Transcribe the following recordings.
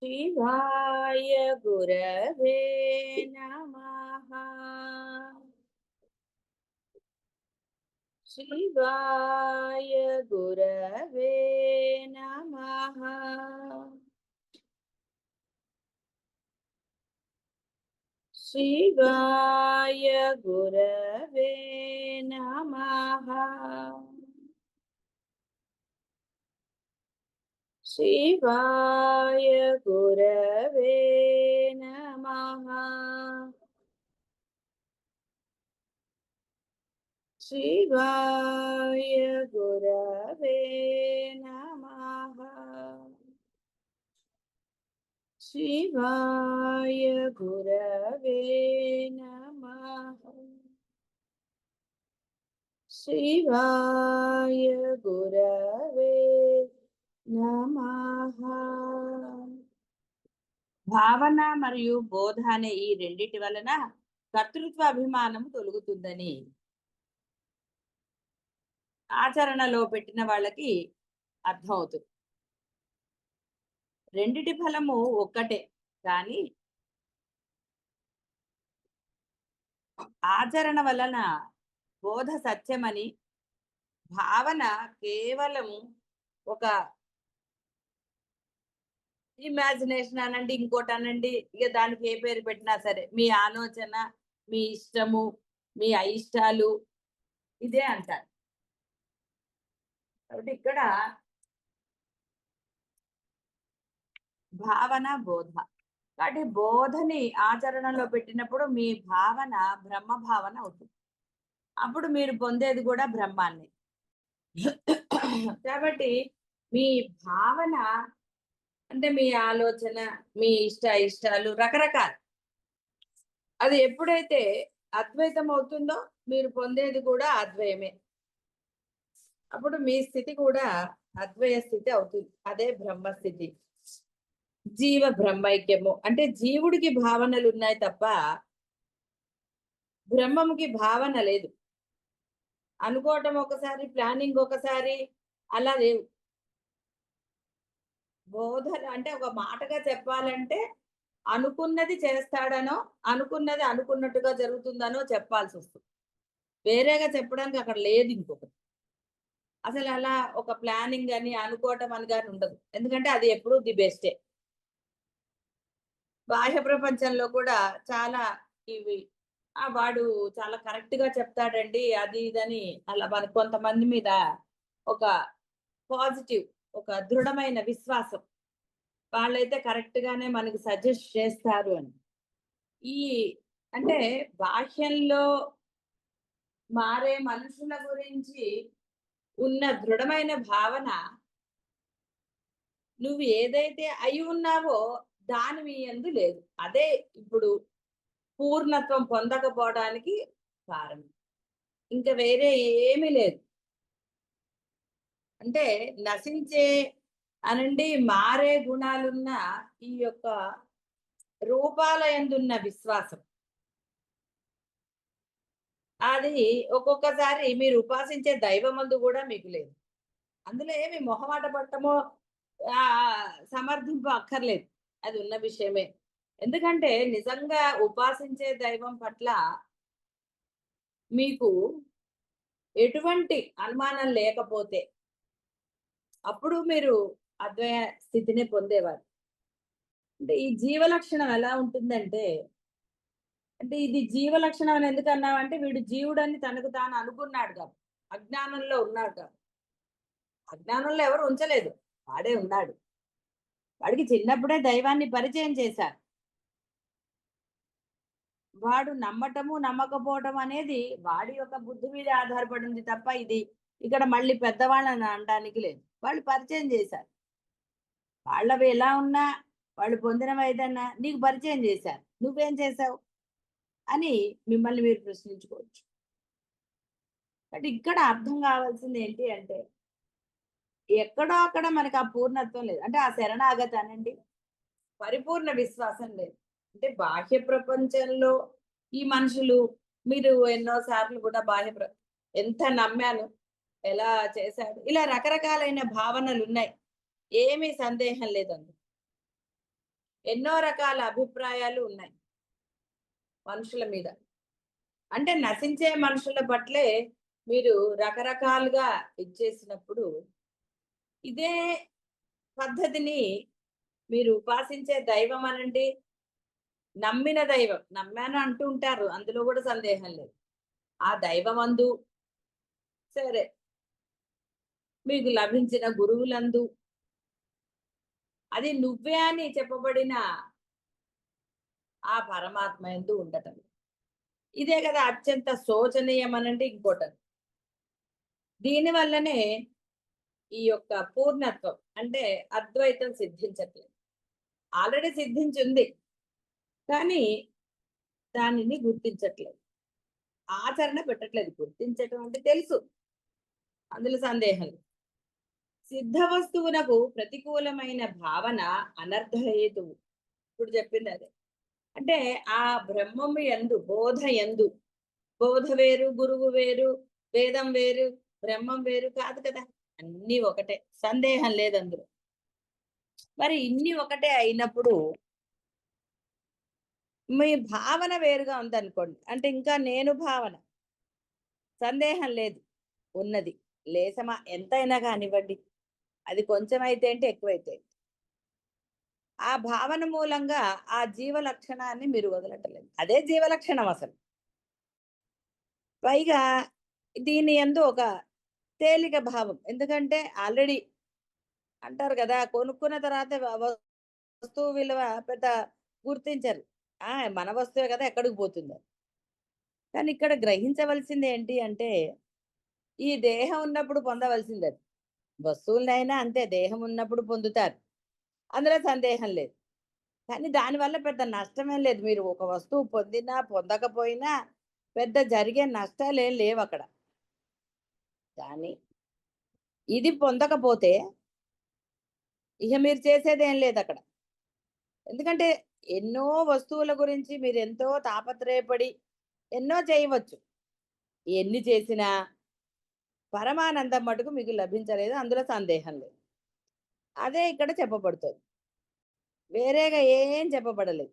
शिवाय गुरवे नमः। शिवाय गुरवे नमः। शिवाय गुरवे नमः। शिवाय गुरवे नमः। शिवाय गुरवे नमः। शिवाय गुरवे नमः। शिवाय गुरवे నమః। భావన మరియు బోధ అనే ఈ రెండిటి వలన కర్తృత్వ అభిమానం తొలగుతుందని ఆచరణలో పెట్టిన వాళ్ళకి అర్థం అవుతుంది. రెండిటి ఫలము ఒక్కటే, కానీ ఆచరణ వలన బోధ సత్యమని, భావన కేవలం ఒక ఇమాజినేషన్ అనండి, ఇంకోటి అనండి, ఇక దానికి ఏ పేరు పెట్టినా సరే మీ ఆలోచన, మీ ఇష్టము, మీ అయిష్టాలు ఇదే అంటారు. కాబట్టి ఇక్కడ భావన బోధ, కాబట్టి బోధని ఆచరణలో పెట్టినప్పుడు మీ భావన బ్రహ్మ భావన అవుతుంది. అప్పుడు మీరు పొందేది కూడా బ్రహ్మాన్ని. కాబట్టి మీ భావన అంటే మీ ఆలోచన, మీ ఇష్టాలు రకరకాలు, అది ఎప్పుడైతే అద్వైతం అవుతుందో మీరు పొందేది కూడా అద్వయమే. అప్పుడు మీ స్థితి కూడా అద్వయ స్థితి అవుతుంది. అదే బ్రహ్మస్థితి, జీవ బ్రహ్మైక్యము. అంటే జీవుడికి భావనలు ఉన్నాయి తప్ప బ్రహ్మముకి భావన లేదు. అనుకోవటం ఒకసారి, ప్లానింగ్ ఒకసారి, అలా లేవు. బోధన అంటే ఒక మాటగా చెప్పాలంటే అనుకున్నది చేస్తాడనో, అనుకున్నది అనుకున్నట్టుగా జరుగుతుందనో చెప్పాల్సి వస్తుంది. వేరేగా చెప్పడానికి అక్కడ లేదు ఇంకొకటి. అసలు అలా ఒక ప్లానింగ్ అని అనుకోవటం అని కానీ ఉండదు. ఎందుకంటే అది ఎప్పుడూ ది బెస్టే. బాహ్య ప్రపంచంలో కూడా చాలా ఇవి వాడు చాలా కరెక్ట్ గా చెప్తాడండి అది ఇదని, అలా మన కొంతమంది మీద ఒక పాజిటివ్, ఒక దృఢమైన విశ్వాసం, వాళ్ళైతే కరెక్ట్ గానే మనకి సజెస్ట్ చేస్తారు అని. ఈ అంటే బాహ్యంలో మారే మనుషుల గురించి ఉన్న దృఢమైన భావన నువ్వు ఏదైతే అయి ఉన్నావో దాని మీ యందు లేదు. అదే ఇప్పుడు పూర్ణత్వం పొందకపోవడానికి కారణం. ఇంకా వేరే ఏమీ లేదు. అంటే నశించే అనండి మారే గుణాలున్న ఈ యొక్క రూపాల యందున్న విశ్వాసం, అది ఒక్కొక్కసారి మీరు ఉపాసించే దైవమందు కూడా మీకు లేదు. అందులో ఏమి మొహమాట పట్టమో సమర్థింపు అక్కర్లేదు, అది ఉన్న విషయమే. ఎందుకంటే నిజంగా ఉపాసించే దైవం పట్ల మీకు ఎటువంటి అనుమానం లేకపోతే అప్పుడు మీరు అద్వయ స్థితిని పొందేవారు. అంటే ఈ జీవ లక్షణం ఎలా ఉంటుందంటే, అంటే ఇది జీవ లక్షణం అని ఎందుకు అన్నామంటే వీడు జీవుడని తనకు తాను అనుకున్నాడు కాబట్టి, అజ్ఞానంలో ఉన్నాడు కాబట్టి. అజ్ఞానంలో ఎవరు ఉంచలేదు, వాడే ఉన్నాడు. వాడికి చిన్నప్పుడే దైవాన్ని పరిచయం చేశారు. వాడు నమ్మటము నమ్మకపోవటం అనేది వాడి యొక్క బుద్ధి మీద ఆధారపడింది తప్ప ఇది ఇక్కడ మళ్ళీ పెద్దవాళ్ళని అనడానికి లేదు. వాళ్ళు పరిచయం చేశారు. వాళ్ళవి ఎలా ఉన్నా, వాళ్ళు పొందినవి ఏదన్నా నీకు పరిచయం చేశారు, నువ్వేం చేశావు అని మిమ్మల్ని మీరు ప్రశ్నించుకోవచ్చు. అంటే ఇక్కడ అర్థం కావాల్సింది ఏంటి అంటే, ఎక్కడో అక్కడ మనకు ఆ పూర్ణత్వం లేదు. అంటే ఆ శరణాగతి అనండి, పరిపూర్ణ విశ్వాసం లేదు. అంటే బాహ్య ప్రపంచంలో ఈ మనుషులు, మీరు ఎన్నో సార్లు కూడా ఎంత నమ్మాను, ఎలా చేశాడు, ఇలా రకరకాలైన భావనలు ఉన్నాయి. ఏమీ సందేహం లేదండి. ఎన్నో రకాల అభిప్రాయాలు ఉన్నాయి మనుషుల మీద. అంటే నశించే మనుషుల పట్లే మీరు రకరకాలుగా ఇచ్చేసినప్పుడు ఇదే పద్ధతిని మీరు ఉపాసించే దైవం అనండి, నమ్మిన దైవం, నమ్మాను అంటూ ఉంటారు, అందులో కూడా సందేహం లేదు. ఆ దైవమందు, సరే, మీకు లభించిన గురువులందు, అది నువ్వే అని చెప్పబడిన ఆ పరమాత్మ యందు ఉండటం. ఇదే కదా అత్యంత శోచనీయం అనంటే ఇంకోటది. దీని వల్లనే ఈ యొక్క పూర్ణత్వం అంటే అద్వైతం సిద్ధించట్లేదు. ఆల్రెడీ సిద్ధించుంది, కానీ దానిని గుర్తించట్లేదు, ఆచరణ పెట్టట్లేదు. గుర్తించటం అంటే తెలుసు, అందులో సందేహం లేదు. సిద్ధ వస్తువునకు ప్రతికూలమైన భావన అనర్థహేతువు. ఇప్పుడు చెప్పింది అదే. అంటే ఆ బ్రహ్మము యందు, బోధ యందు, బోధ వేరు, గురువు వేరు, వేదం వేరు, బ్రహ్మం వేరు కాదు కదా, అన్నీ ఒకటే, సందేహం లేదు అందులో. మరి ఇన్ని ఒకటే అయినప్పుడు మీ భావన వేరుగా ఉందనుకోండి, అంటే ఇంకా నేను భావన, సందేహం లేదు, ఉన్నది. లేసమా ఎంతైనా కానివ్వండి, అది కొంచెం అయితే ఏంటి, ఎక్కువైతే ఏంటి. ఆ భావన మూలంగా ఆ జీవ లక్షణాన్ని మీరు వదలటలేదు. అదే జీవ లక్షణం అసలు. పైగా దీని యందు ఒక తేలిక భావం. ఎందుకంటే ఆల్రెడీ అంటారు కదా, కొనుక్కున్న తర్వాత వస్తువు విలువ పెద్ద గుర్తించరు. మన వస్తువే కదా, ఎక్కడికి పోతుందని. కానీ ఇక్కడ గ్రహించవలసింది ఏంటి అంటే, ఈ దేహం ఉన్నప్పుడు పొందవలసిందది. వస్తువులనైనా అంతే, దేహం ఉన్నప్పుడు పొందుతారు, అందులో సందేహం లేదు. కానీ దానివల్ల పెద్ద నష్టమేం లేదు. మీరు ఒక వస్తువు పొందినా, పొందకపోయినా పెద్ద జరిగే నష్టాలేం లేవక్కడ. కానీ ఇది పొందకపోతే ఇక మీరు చేసేదేం లేదక్కడ. ఎందుకంటే ఎన్నో వస్తువుల గురించి మీరెంతో తాపత్రయపడి ఎన్నో చేయవచ్చు. ఎన్ని చేసినా పరమానందం మటుకు మీకు లభించలేదు, అందులో సందేహం లేదు. అదే ఇక్కడ చెప్పబడుతోంది. వేరేగా ఏం చెప్పబడలేదు.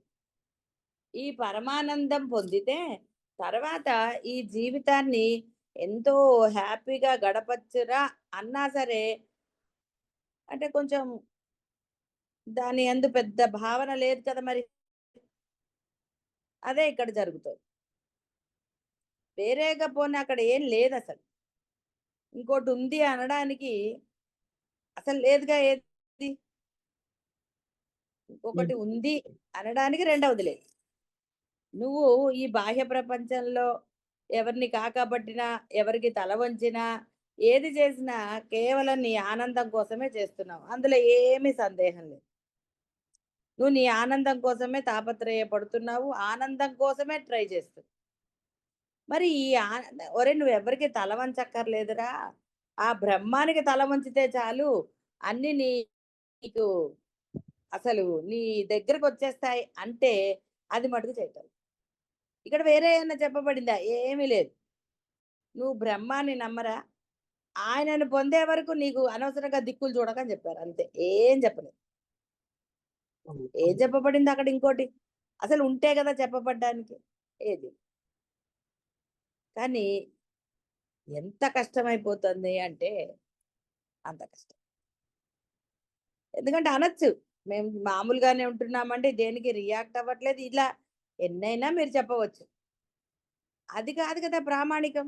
ఈ పరమానందం పొందితే తర్వాత ఈ జీవితాన్ని ఎంతో హ్యాపీగా గడపచ్చురా అన్నా సరే, అంటే కొంచెం దాని యందు పెద్ద భావన లేదు కదా మరి. అదే ఇక్కడ జరుగుతుంది. వేరేగా పోనీ అక్కడ ఏం లేదసలు. ఇంకోటి ఉంది అనడానికి అసలు లేదుగా ఏది. ఇంకొకటి లేదు. ఉంది అనడానికి రెండవది లేదు. నువ్వు ఈ బాహ్య ప్రపంచంలో ఎవరిని కాకపట్టినా, ఎవరికి తల వంచినా, ఏది చేసినా కేవలం నీ ఆనందం కోసమే చేస్తున్నావు, అందులో ఏమీ సందేహం లేదు. నువ్వు నీ ఆనందం కోసమే తాపత్రయపడుతున్నావు, ఆనందం కోసమే ట్రై చేస్తున్నావు. మరి ఈ ఒరేయ్, నువ్వెవ్వరికీ తల వంచక్కర్లేదురా, ఆ బ్రహ్మానికి తల వంచితే చాలు, అన్నీ నీకు అసలు నీ దగ్గరకొచ్చేస్తాయి అంటే అది మటుకు చేయటం. ఇక్కడ వేరే ఏమన్నా చెప్పబడిందా? ఏమీ లేదు. నువ్వు బ్రహ్మాన్ని నమ్మరా? ఆయనను పొందే వరకు నీకు అనవసరంగా దిక్కులు చూడకని చెప్పారు అంతే. ఏం చెప్పలేదు. అవును. ఏం అవును. చెప్పబడింది అక్కడ ఇంకోటి? అసలు ఉంటే కదా చెప్పబడ్డానికి. ఏది? కానీ ఎంత కష్టమైపోతుంది అంటే అంత కష్టం. ఎందుకంటే అనొచ్చు, మేము మామూలుగానే ఉంటున్నామండి, దేనికి రియాక్ట్ అవ్వట్లేదు, ఇలా ఎన్నైనా మీరు చెప్పవచ్చు. అది కాదు కదా ప్రామాణికం.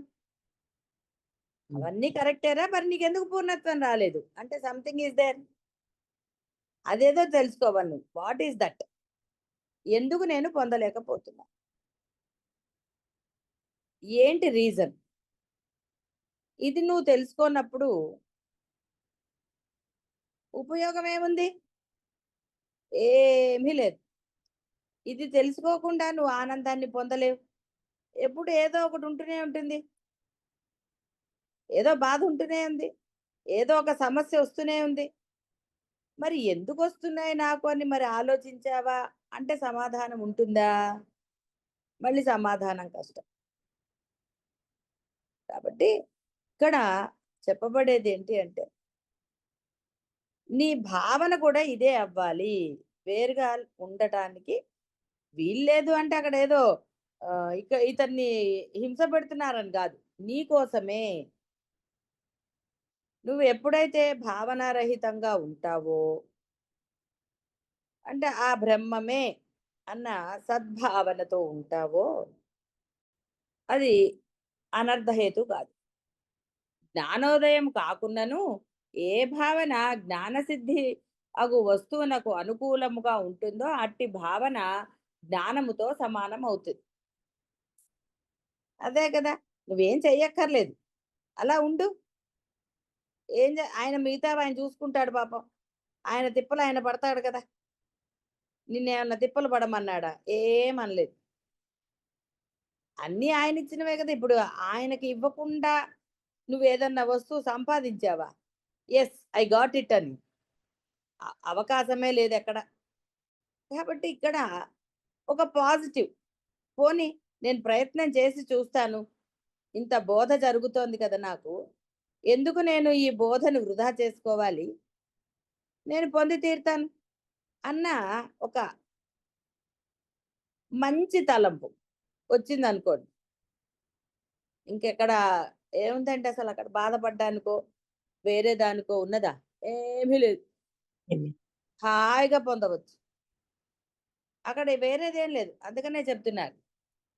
హ్మ్. అవన్నీ కరెక్టేరా, మరి నీకెందుకు పూర్ణత్వం రాలేదు? అంటే సంథింగ్ ఈస్ దేర్. అదేదో తెలుసుకోవాలి నువ్వు. What is that? ఎందుకు నేను పొందలేకపోతున్నా? ఏంటి రీజన్? ఇది నువ్వు తెలుసుకోనప్పుడు ఉపయోగం ఏముంది? ఏమీ లేదు. ఇది తెలుసుకోకుండా నువ్వు ఆనందాన్ని పొందలేవు. ఎప్పుడు ఏదో ఒకటి ఉంటూనే ఉంటుంది. ఏదో బాధ ఉంటూనే ఉంది. ఏదో ఒక సమస్య వస్తూనే ఉంది. మరి ఎందుకొస్తున్నాయి నాకు అని మరి ఆలోచించావా? అంటే సమాధానం ఉంటుందా? మళ్ళీ సమాధానం కష్టం. కాబట్టి ఇక్కడ చెప్పబడేది ఏంటి అంటే, నీ భావన కూడా ఇదే అవ్వాలి. వేరుగా ఉండటానికి వీల్లేదు అంటే అక్కడ ఏదో ఇతన్ని హింస పెడుతున్నారని కాదు, నీ కోసమే. నువ్వు ఎప్పుడైతే భావనారహితంగా ఉంటావో, అంటే ఆ బ్రహ్మమే అన్న సద్భావనతో ఉంటావో, అది అనర్థహేతు కాదు. జ్ఞానోదయం కాకున్నను ఏ భావన జ్ఞానసిద్ధి అగు వస్తువునకు అనుకూలముగా ఉంటుందో అట్టి భావన జ్ఞానముతో సమానం అవుతుంది. అదే కదా, నువ్వేం చెయ్యక్కర్లేదు, అలా ఉండు. ఆయన మిగతా ఆయన చూసుకుంటాడు పాపం. ఆయన తిప్పలు ఆయన పడతాడు కదా. నిన్నేమన్నా తిప్పలు పడమన్నాడా? ఏమనలేదు. అన్నీ ఆయన ఇచ్చినవే కదా. ఇప్పుడు ఆయనకి ఇవ్వకుండా నువ్వేదన్నా వస్తువు సంపాదించావా? ఎస్, ఐ గాట్ ఇట్ అని అవకాశమే లేదు ఎక్కడ. కాబట్టి ఇక్కడ ఒక పాజిటివ్, పోనీ నేను ప్రయత్నం చేసి చూస్తాను, ఇంత బోధ జరుగుతోంది కదా నాకు, ఎందుకు నేను ఈ బోధను వృధా చేసుకోవాలి, నేను పొంది తీరుతాను అన్న ఒక మంచి తలంపు వచ్చిందనుకోండి, ఇంకెక్కడ ఏముందంటే అసలు అక్కడ బాధపడ్డానికో వేరే దానికో ఉన్నదా? ఏమీ లేదు. హాయిగా పొందవచ్చు. అక్కడ వేరేదేం లేదు. అందుకనే చెప్తున్నారు,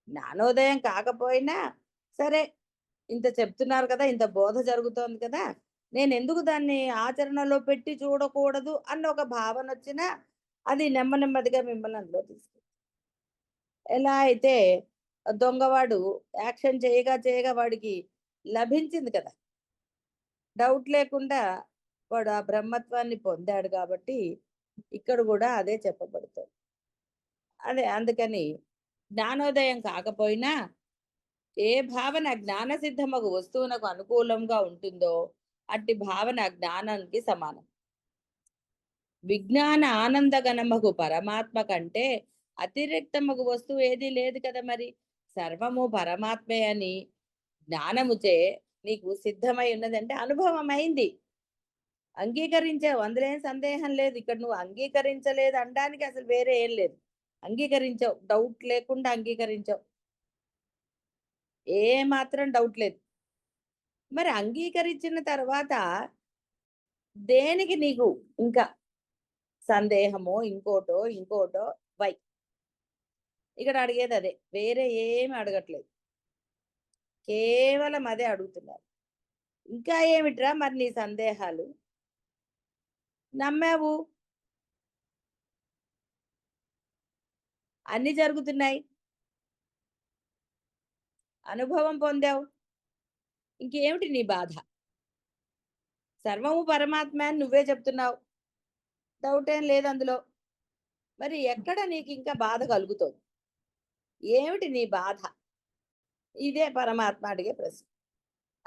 జ్ఞానోదయం కాకపోయినా సరే, ఇంత చెప్తున్నారు కదా, ఇంత బోధ జరుగుతోంది కదా, నేను ఎందుకు దాన్ని ఆచరణలో పెట్టి చూడకూడదు అన్న ఒక భావన వచ్చినా అది నెమ్మదిగా మిమ్మల్ని అందులో తీసుకు. ఎలా అయితే దొంగవాడు యాక్షన్ చేయగా వాడికి లభించింది కదా, డౌట్ లేకుండా వాడు ఆ బ్రహ్మత్వాన్ని పొందాడు. కాబట్టి ఇక్కడ కూడా అదే చెప్పబడుతుంది. అదే అందుకని జ్ఞానోదయం కాకపోయినా ఏ భావన జ్ఞానసిద్ధమగు వస్తువునకు అనుకూలంగా ఉంటుందో అట్టి భావన జ్ఞానానికి సమానం. విజ్ఞాన ఆనందగణమగు పరమాత్మ కంటే అతిరిక్తమగు వస్తువు ఏదీ లేదు కదా. మరి సర్వము పరమాత్మే అని జ్ఞానముచే నీకు సిద్ధమై ఉన్నదంటే అనుభవం అయింది, అంగీకరించావు, అందులో ఏం సందేహం లేదు. ఇక్కడ నువ్వు అంగీకరించలేదు అనడానికి అసలు వేరే ఏం లేదు. అంగీకరించావు, డౌట్ లేకుండా అంగీకరించావు, ఏ మాత్రం డౌట్ లేదు. మరి అంగీకరించిన తర్వాత దేనికి నీకు ఇంకా సందేహమో ఇంకోటో వై? ఇక్కడ అడిగేది అదే, వేరే ఏమి అడగట్లేదు, కేవలం అదే అడుగుతున్నారు. ఇంకా ఏమిట్రా మరి నీ సందేహాలు? నమ్మావు, అన్ని జరుగుతున్నాయి, అనుభవం పొందావు, ఇంకేమిటి నీ బాధ? సర్వము పరమాత్మ అని నువ్వే చెప్తున్నావు, డౌట్ ఏం లేదు అందులో. మరి ఎక్కడ నీకు ఇంకా బాధ కలుగుతుంది? ఏమిటి నీ బాధ? ఇదే పరమాత్మ అడిగే ప్రశ్న.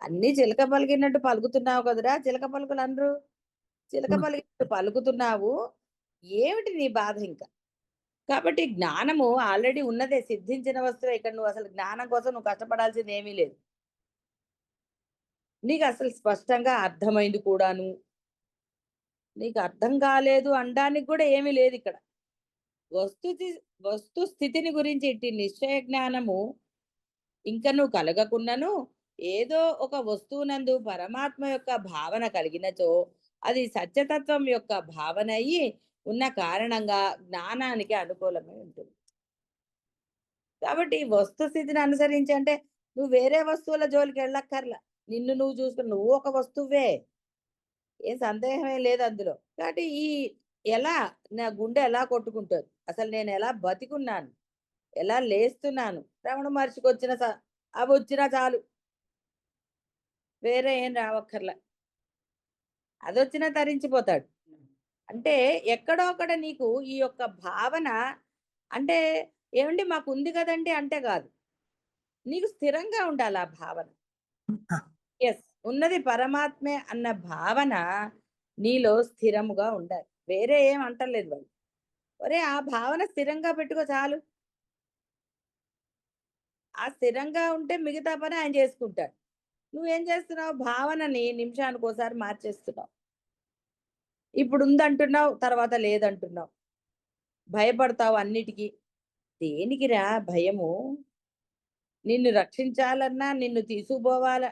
అన్ని చిలక పలికినట్టు పలుకుతున్నావు కదరా, చిలక పలుకులు అనరు, చిలక పలికినట్టు పలుకుతున్నావు, ఏమిటి నీ బాధ ఇంకా? కాబట్టి జ్ఞానము ఆల్రెడీ ఉన్నదే, సిద్ధించిన వస్తువే. ఇక్కడ నువ్వు అసలు జ్ఞానం కోసం నువ్వు కష్టపడాల్సింది ఏమీ లేదు. నీకు అసలు స్పష్టంగా అర్థమైంది కూడాను. నీకు అర్థం కాలేదు అనడానికి కూడా ఏమీ లేదు ఇక్కడ. వస్తు స్థితిని గురించి ఇట్టి నిశ్చయ జ్ఞానము ఇంకను కలగకున్నను ఏదో ఒక వస్తువునందు పరమాత్మ యొక్క భావన కలిగినచో అది సత్యతత్వం యొక్క భావన అయ్యి ఉన్న కారణంగా జ్ఞానానికి అనుకూలమై ఉంటుంది. కాబట్టి వస్తు స్థితిని అనుసరించి అంటే నువ్వు వేరే వస్తువుల జోలికి వెళ్ళక్కర్లా, నిన్ను నువ్వు చూసుకుని నువ్వు ఒక వస్తువే, ఏం సందేహమే లేదు అందులో. కాబట్టి ఎలా నా గుండె ఎలా కొట్టుకుంటుంది, అసలు నేను ఎలా బతికున్నాను, ఎలా లేస్తున్నాను, రమణ మహర్షికి వచ్చిన అవి వచ్చినా చాలు, వేరే ఏం రావక్కర్లా, అదొచ్చినా తరించిపోతాడు. అంటే ఎక్కడో అక్కడ నీకు ఈ యొక్క భావన, అంటే ఏమండి మాకు ఉంది కదండి అంటే కాదు, నీకు స్థిరంగా ఉండాలి ఆ భావన. ఎస్, ఉన్నది పరమాత్మే అన్న భావన నీలో స్థిరముగా ఉండాలి, వేరే ఏం అంటలేదు వాళ్ళు. ఒరే ఆ భావన స్థిరంగా పెట్టుకో చాలు, ఆ స్థిరంగా ఉంటే మిగతా పని ఆయన చేసుకుంటాడు. నువ్వేం చేస్తున్నావు, భావనని నిమిషానికి ఒకసారి మార్చేస్తున్నావు. ఇప్పుడు ఉందంటున్నావు, తర్వాత లేదంటున్నావు. భయపడతావు అన్నిటికీ. దేనికిరా భయము? నిన్ను రక్షించాలన్నా, నిన్ను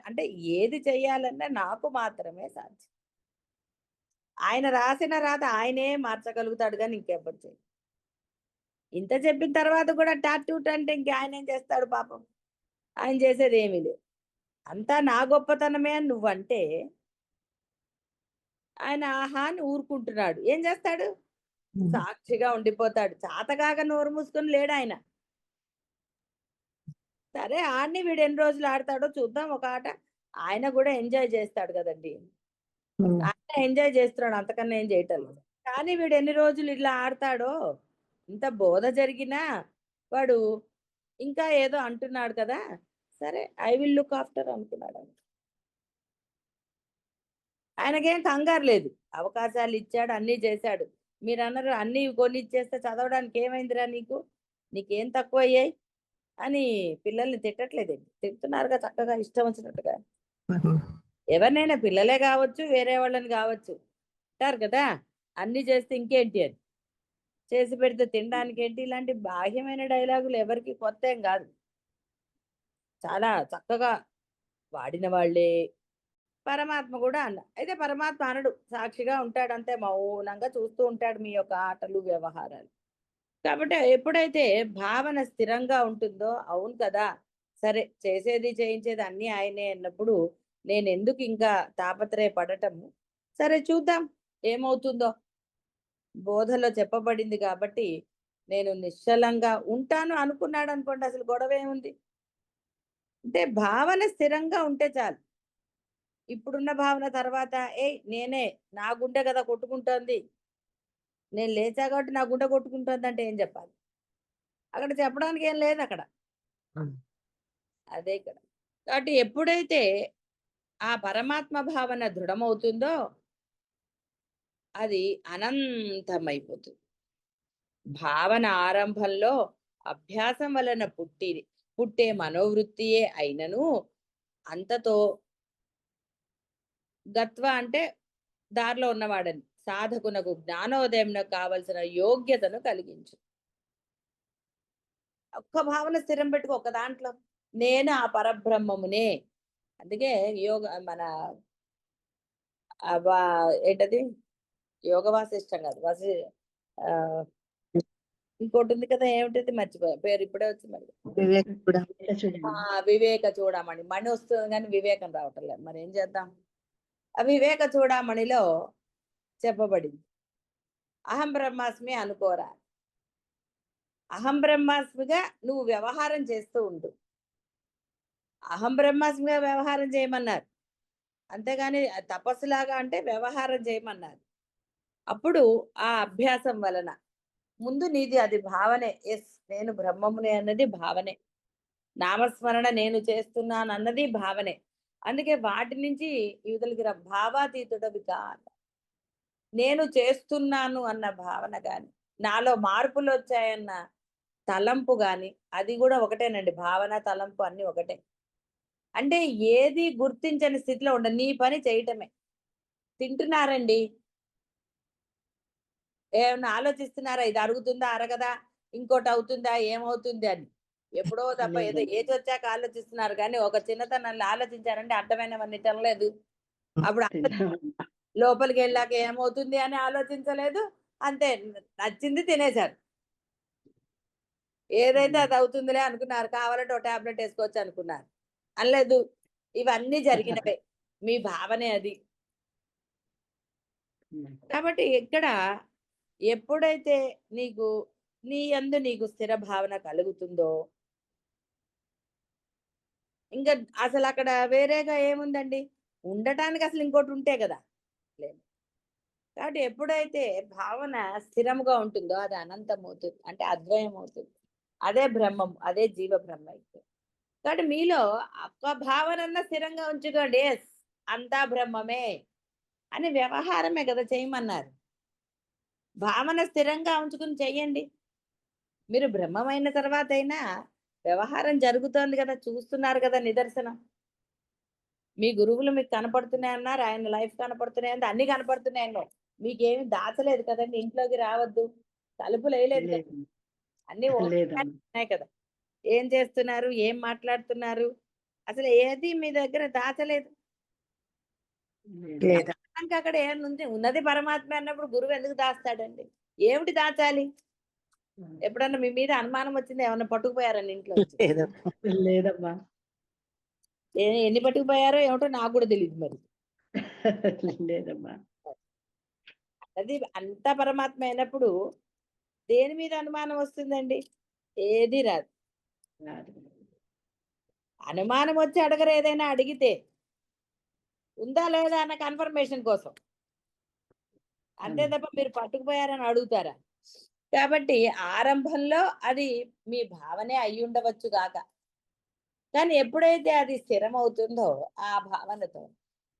అంటే ఏది చెయ్యాలన్నా నాకు మాత్రమే సాధ్యం. ఆయన రాసిన రాత ఆయనే మార్చగలుగుతాడు గాని ఇంకెవ్వరు చేయరు. ఇంత చెప్పిన తర్వాత కూడా టాటూట్ అంటే ఇంక ఆయన ఏం చేస్తాడు పాపం? ఆయన చేసేది ఏమీ లేదు. అంతా నా గొప్పతనమే అని నువ్వంటే ఆయన ఆహా అని ఊరుకుంటున్నాడు. ఏం చేస్తాడు? సాక్షిగా ఉండిపోతాడు. చాతగాక నోరు మూసుకొని లేడాయన. సరే ఆడిని వీడు ఎన్ని రోజులు ఆడతాడో చూద్దాం ఒక ఆట. ఆయన కూడా ఎంజాయ్ చేస్తాడు కదండీ! ఆయన ఎంజాయ్ చేస్తున్నాడు. అంతకన్నా ఏం చేయటం లేదు. కానీ వీడు ఎన్ని రోజులు ఇట్లా ఆడతాడో, ఇంత బోధ జరిగినా వాడు ఇంకా ఏదో అంటున్నాడు కదా! సరే ఐ విల్ లుక్ ఆఫ్టర్ అనుకున్నాడు. ఆయనకేం కంగారు లేదు. అవకాశాలు ఇచ్చాడు, అన్నీ చేశాడు. మీరన్నారు అన్నీ కొనిచ్చేస్తే చదవడానికి ఏమైందిరా నీకు? నీకేం తక్కువయ్యాయి? అని పిల్లల్ని తిట్టట్లేదండి. తిడుతున్నారుగా చక్కగా ఇష్టం వచ్చినట్టుగా. ఎవరినైనా పిల్లలే కావచ్చు, వేరే వాళ్ళని కావచ్చు. అంటారు కదా! అన్నీ చేస్తే ఇంకేంటి అని. చేసి పెడితే తినడానికి ఏంటి? ఇలాంటి బాహ్యమైన డైలాగులు ఎవరికీ కొత్తేం కాదు. చాలా చక్కగా వాడిన వాళ్ళే పరమాత్మ కూడా అన్న. అయితే పరమాత్మ అనడు. సాక్షిగా ఉంటాడు అంతే మౌనంగా చూస్తూ ఉంటాడు మీ యొక్క ఆటలు, వ్యవహారాలు. కాబట్టి ఎప్పుడైతే భావన స్థిరంగా ఉంటుందో, అవును కదా! సరే చేసేది, చేయించేది అన్నీ ఆయనే అన్నప్పుడు నేనెందుకు ఇంకా తాపత్రయపడటము. సరే చూద్దాం ఏమవుతుందో. బోధలో చెప్పబడింది కాబట్టి నేను నిశ్చలంగా ఉంటాను అనుకున్నాడనుకోండి అసలు గొడవేముంది? అంటే భావన స్థిరంగా ఉంటే చాలు. ఇప్పుడున్న భావన తర్వాత నేనే నా గుండె కదా కొట్టుకుంటోంది. నేను లేచా కాబట్టి నా గుండె కొట్టుకుంటోందంటే ఏం చెప్పాలి? అక్కడ చెప్పడానికి ఏం లేదక్కడ. అదే ఇక్కడ. కాబట్టి ఎప్పుడైతే ఆ పరమాత్మ భావన దృఢమవుతుందో అది అనంతమైపోతుంది. భావన ఆరంభంలో అభ్యాసం వలన పుట్టే మనోవృత్తియే అయినను అంతతో గత్వ అంటే దారిలో ఉన్నవాడని సాధకునకు జ్ఞానోదయంకు కావలసిన యోగ్యతను కలిగించు. ఒక్క భావన స్థిరం పెట్టుకో ఒక దాంట్లో. నేను ఆ పరబ్రహ్మమునే. అందుకే మన ఏంటది యోగ వాసిష్టం కాదు ఆహ్, ఇంకోటి ఉంది కదా! ఏమిటది మర్చిపోయా. పేరు ఇప్పుడే వచ్చింది మళ్ళీ. వివేక చూడమణి. మణి వస్తుంది గానీ వివేకం రావటం లేదు. మరేం చేద్దాం? ఆ వివేక చూడమణిలో చెప్పబడింది. అహం బ్రహ్మాస్మి అనుకోరా. అహం బ్రహ్మాస్మిగా నువ్వు వ్యవహారం చేస్తూ ఉండు. అహం బ్రహ్మాస్మిగా వ్యవహారం చేయమన్నారు. అంతేగాని తపస్సులాగా అంటే వ్యవహారం చేయమన్నారు. అప్పుడు ఆ అభ్యాసం వలన ముందు నీది అది భావనే. నేను బ్రహ్మమునే అన్నది భావనే. నామస్మరణ నేను చేస్తున్నాను అన్నది భావనే. అందుకే వాటి నుంచి ఇవతలికి భావాతీతుడవి కా. నేను చేస్తున్నాను అన్న భావన గాని, నాలో మార్పులు వచ్చాయన్న తలంపు గాని, అది కూడా ఒకటేనండి. భావన, తలంపు అన్నీ ఒకటే. అంటే ఏది గుర్తించని స్థితిలో నీ పని చేయటమే. తింటున్నారండి. ఏమన్నా ఆలోచిస్తున్నారా? ఇది అరుగుతుందా? అరగదా? ఇంకోటి అవుతుందా? ఏమవుతుంది అని. ఎప్పుడో తప్ప ఏదో ఏజ్ వచ్చాక ఆలోచిస్తున్నారు కానీ, ఒక చిన్నతనంలో ఆలోచించారంటే అడ్డమైనవన్నీ తినలేదు. అప్పుడు లోపలికెళ్ళాక ఏమవుతుంది అని ఆలోచించలేదు. అంతే నచ్చింది తినేశారు. ఏదైతే అది అవుతుందిలే అనుకున్నారు. కావాలంటే ఓ టాబ్లెట్ ఏసుకోవచ్చు అనుకున్నారు. అనలేదు. ఇవన్నీ జరిగినవే. మీ భావనే అది. కాబట్టి ఇక్కడ ఎప్పుడైతే నీకు నీ యందు నీకు స్థిర భావన కలుగుతుందో, ఇంక అసలక్కడ వేరేగా ఏముందండి? ఉండటానికి అసలు ఇంకోటి ఉంటే గదా! లేదు. కాబట్టి ఎప్పుడైతే భావన స్థిరముగా ఉంటుందో అది అనంతమవుతుంది. అంటే అద్వయమవుతుంది. అదే బ్రహ్మం. అదే జీవ బ్రహ్మ అయితే. కాబట్టి మీలో ఒక్క భావనన్నా స్థిరంగా ఉంచుకోండి. అంతా బ్రహ్మమే అని వ్యవహారమే కదా చేయమన్నారు. భావన స్థిరంగా ఉంచుకుని చెయ్యండి. మీరు బ్రహ్మమైన తర్వాతైనా వ్యవహారం జరుగుతోంది కదా! చూస్తున్నారు కదా నిదర్శనం. మీ గురువులు మీకు కనపడుతున్నాయన్నారు. ఆయన లైఫ్ కనపడుతున్నాయన్నారు. అన్నీ కనపడుతున్నాయన్నారు. మీకేమి దాచలేదు కదండీ! ఇంట్లోకి రావద్దు. తలుపులు వేయలేదు కదా, లేదు అన్ని ఓపెన్ లేదమ్మా. ఉన్నాయి కదా. ఏం చేస్తున్నారు, ఏం మాట్లాడుతున్నారు, అసలు ఏది మీ దగ్గర దాచలేదు. లేదు ఇంకా అక్కడ ఏముంది, ఉన్నది పరమాత్మ అన్నప్పుడు గురువు ఎందుకు దాస్తాడండి? ఏమిటి దాచాలి? ఎప్పుడన్నా మీ మీద అనుమానం వచ్చింది, ఏమన్నా పట్టుకుపోయారని ఇంట్లో లేదు లేదమ్మా. ఎన్ని పట్టుకుపోయారో ఏమిటో నాకు కూడా తెలియదు మరి. లేదమ్మా. అది అంతా పరమాత్మ అయినప్పుడు దేని మీద అనుమానం వస్తుందండి? ఏది రాదు. రాదు. అనుమానం వచ్చి అడగరు, ఏదైనా అడిగితే ఉందా లేదా అన్న కన్ఫర్మేషన్ కోసం, అంతే తప్ప మీరు పట్టుకుపోయారని అడుగుతారా? కాబట్టి ఆరంభంలో అది మీ భావనే అయి ఉండవచ్చు గాక, కానీ ఎప్పుడైతే అది స్థిరమవుతుందో ఆ భావనతో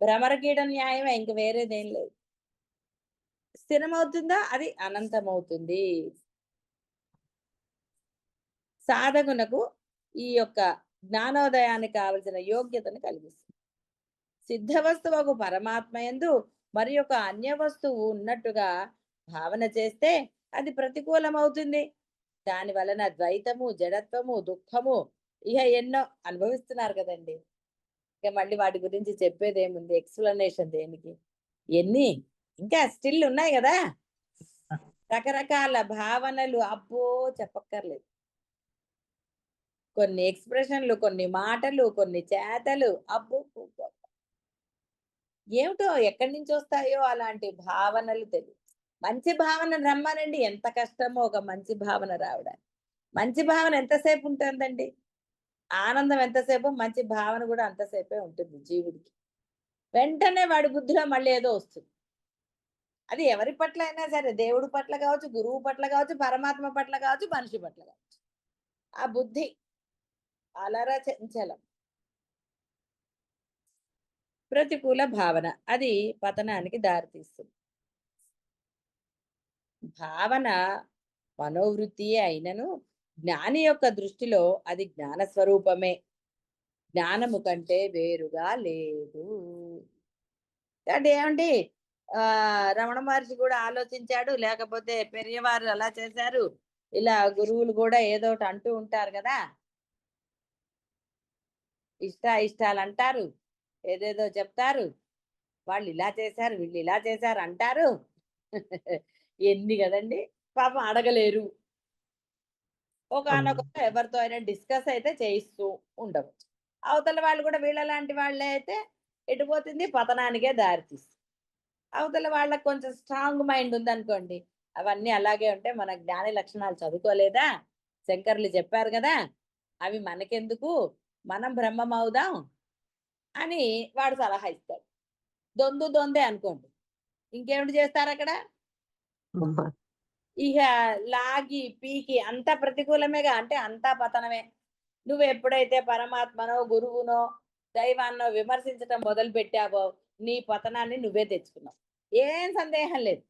భ్రమరకీట న్యాయమే, ఇంక వేరేదేం లేదు. స్థిరమవుతుందో అది అనంతమవుతుంది. సాధకునకు ఈ యొక్క జ్ఞానోదయానికి కావలసిన యోగ్యతను కలిగిస్తుంది. సిద్ధ వస్తువుకు పరమాత్మయందు మరి యొక్క అన్య వస్తువు ఉన్నట్టుగా భావన చేస్తే అది ప్రతికూలమవుతుంది. దాని వలన ద్వైతము, జడత్వము, దుఃఖము ఇక ఎన్నో అనుభవిస్తున్నారు కదండి. ఇక మళ్ళీ వాటి గురించి చెప్పేది ఏముంది, ఎక్స్ప్లెనేషన్ దేనికి? ఎన్ని ఇంకా స్టిల్ ఉన్నాయి కదా రకరకాల భావనలు, అబ్బో చెప్పక్కర్లేదు. కొన్ని ఎక్స్ప్రెషన్లు, కొన్ని మాటలు, కొన్ని చేతలు, అబ్బో ఏమిటో ఎక్కడి నుంచి వస్తాయో అలాంటి భావనలు తెలియదు. మంచి భావన రమ్మానండి, ఎంత కష్టమో ఒక మంచి భావన రావడానికి. మంచి భావన ఎంతసేపు ఉంటుందండి? ఆనందం ఎంతసేపు, మంచి భావన కూడా అంతసేపే ఉంటుంది జీవుడికి. వెంటనే వాడి బుద్ధిలో మళ్ళీ ఏదో వస్తుంది. అది ఎవరి పట్ల అయినా సరే, దేవుడి పట్ల కావచ్చు, గురువు పట్ల కావచ్చు, పరమాత్మ పట్ల కావచ్చు, మనిషి పట్ల కావచ్చు. ఆ బుద్ధి అలర చంచలం, ప్రతికూల భావన అది పతనానికి దారితీస్తుంది. భావన మనోవృత్తి అయినను జ్ఞాని యొక్క దృష్టిలో అది జ్ఞాన స్వరూపమే, జ్ఞానము కంటే వేరుగా లేదు. అంటే ఏమండి, రమణ మహర్షి కూడా ఆలోచించాడు, లేకపోతే పెరియవారు అలా చేశారు, ఇలా గురువులు కూడా ఏదో ఒకటి అంటూ ఉంటారు కదా, ఇష్టాలు అంటారు, ఏదేదో చెప్తారు, వాళ్ళు ఇలా చేశారు, వీళ్ళు ఇలా చేశారు అంటారు. ఎన్ని కదండి, పాపం అడగలేరు. ఒకనొక ఎవరితో అయినా డిస్కస్ అయితే చేయిస్తూ ఉండవచ్చు. అవతల వాళ్ళు కూడా వీళ్ళలాంటి వాళ్ళే అయితే ఎటుపోతుంది, పతనానికే దారితీస్తుంది. అవతల వాళ్ళకి కొంచెం స్ట్రాంగ్ మైండ్ ఉందనుకోండి, అవన్నీ అలాగే ఉంటే మన జ్ఞాని లక్షణాలు చదువుకోలేదా, శంకర్లు చెప్పారు కదా, అవి మనకెందుకు, మనం బ్రహ్మం అవుదాం అని వాడు సలహా ఇస్తాడు. దొందే అనుకోండి, ఇంకేమిటి చేస్తారు అక్కడ? ఇక లాగి పీకి అంతా ప్రతికూలమేగా, అంటే అంతా పతనమే. నువ్వు ఎప్పుడైతే పరమాత్మనో, గురువునో, దైవాన్నో విమర్శించటం మొదలు పెట్టావో నీ పతనాన్ని నువ్వే తెచ్చుకున్నావు. ఏం సందేహం లేదు,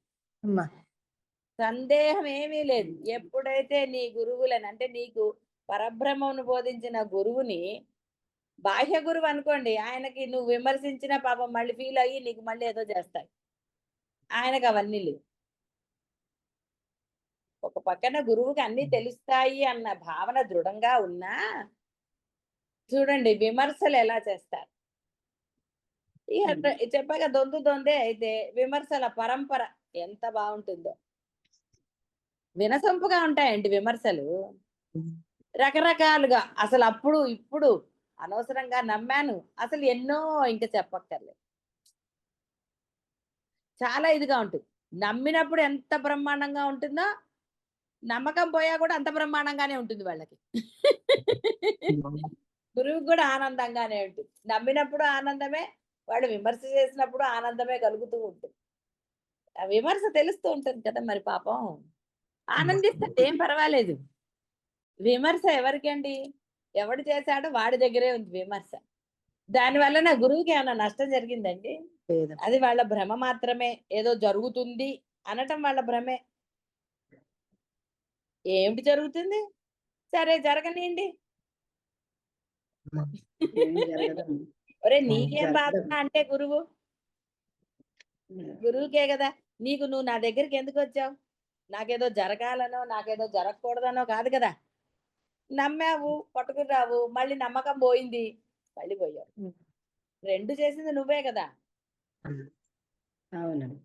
సందేహం ఏమీ లేదు. ఎప్పుడైతే నీ గురువులని, అంటే నీకు పరబ్రహ్మను బోధించిన గురువుని, బాహ్య గురువు అనుకోండి, ఆయనకి నువ్వు విమర్శించిన పాపం మళ్ళీ ఫీల్ అయ్యి నీకు మళ్ళీ ఏదో చేస్తాడు. ఆయనకు అవన్నీ లేవు. ఒక పక్కన గురువుకి అన్ని తెలుస్తాయి అన్న భావన దృఢంగా ఉన్నా చూడండి విమర్శలు ఎలా చేస్తారు. ఇక చెప్పాక దొందే అయితే విమర్శల పరంపర ఎంత బాగుంటుందో. వినసొంపుగా ఉంటాయండి విమర్శలు, రకరకాలుగా. అసలు అప్పుడు ఇప్పుడు అనవసరంగా నమ్మాను, అసలు ఎన్నో ఇంకా చెప్పక్కర్లేదు. చాలా ఇదిగా ఉంటుంది. నమ్మినప్పుడు ఎంత బ్రహ్మాండంగా ఉంటుందో, నమ్మకం పోయా కూడా అంత బ్రహ్మాండంగానే ఉంటుంది వాళ్ళకి. గురువుకి కూడా ఆనందంగానే ఉంటుంది. నమ్మినప్పుడు ఆనందమే, వాడు విమర్శ చేసినప్పుడు ఆనందమే కలుగుతూ ఉంటుంది. ఆ విమర్శ తెలుస్తూ ఉంటుంది కదా మరి పాపం, ఆనందిస్తే ఏం పర్వాలేదు. విమర్శ ఎవరికండి, ఎవడు చేశాడో వాడి దగ్గరే ఉంది విమర్శ. దానివల్ల నా గురువుకి ఏమైనా నష్టం జరిగిందండి? అది వాళ్ళ భ్రమ మాత్రమే. ఏదో జరుగుతుంది అనటం వాళ్ళ భ్రమే. ఏమిటి జరుగుతుంది? సరే జరగనియండి. ఒరే నీకేం బాధ అంటే గురువుకే కదా. నువ్వు నా దగ్గరికి ఎందుకు వచ్చావు? నాకేదో జరగాలనో నాకేదో జరగకూడదనో కాదు కదా. నమ్మావు, పట్టుకున్నావు, మళ్ళీ నమ్మకం పోయింది, మళ్ళీ పోయావు. ఉమ్. రెండు చేసింది నువ్వే కదా. అవునండి.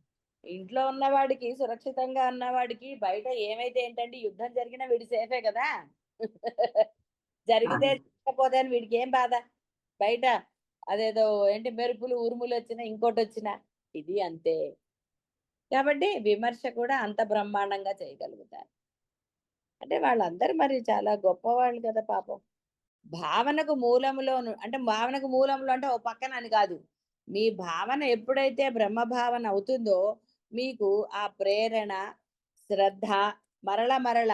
ఇంట్లో ఉన్నవాడికి, సురక్షితంగా ఉన్నవాడికి బయట ఏమైతే ఏంటంటే యుద్ధం జరిగినా వీడి సేఫే కదా. జరిగితే జరగకపోతే అని వీడికి ఏం బాధ. బయట అదేదో ఏంటి మెరుపులు ఉరుములు వచ్చినా ఇంకోటి వచ్చినా ఇది అంతే. కాబట్టి విమర్శ కూడా అంత బ్రహ్మాండంగా చేయగలుగుతారు. అంటే వాళ్ళందరూ మరి చాలా గొప్పవాళ్ళు కదా పాపం. భావనకు మూలములోను అంటే భావనకు మూలంలో అంటే ఓ పక్కన అని కాదు. మీ భావన ఎప్పుడైతే బ్రహ్మ భావన అవుతుందో మీకు ఆ ప్రేరణ, శ్రద్ధ, మరల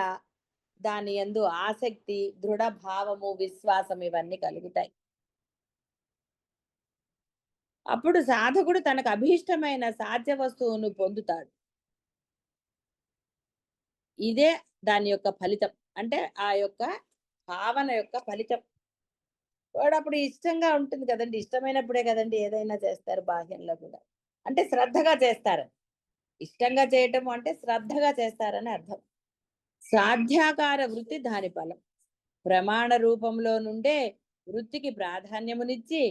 దాని యందు ఆసక్తి, దృఢ భావము, విశ్వాసం ఇవన్నీ కలుగుతాయి. అప్పుడు సాధకుడు తనకు అభీష్టమైన సాధ్య వస్తువును పొందుతాడు. ఇదే దాని యొక్క ఫలితం. అంటే ఆ యొక్క భావన యొక్క ఫలితం. వాడు అప్పుడు ఇష్టంగా ఉంటుంది కదండి. ఇష్టమైనప్పుడే కదండి ఏదైనా చేస్తారు బాహ్యంలో కూడా. అంటే శ్రద్ధగా చేస్తారు. ఇష్టంగా చేయటం అంటే శ్రద్ధగా చేస్తారని అర్థం. సాధ్యాకార వృత్తి దాని ఫలం. ప్రమాణ రూపంలో నుండే వృత్తికి ప్రాధాన్యమునిచ్చి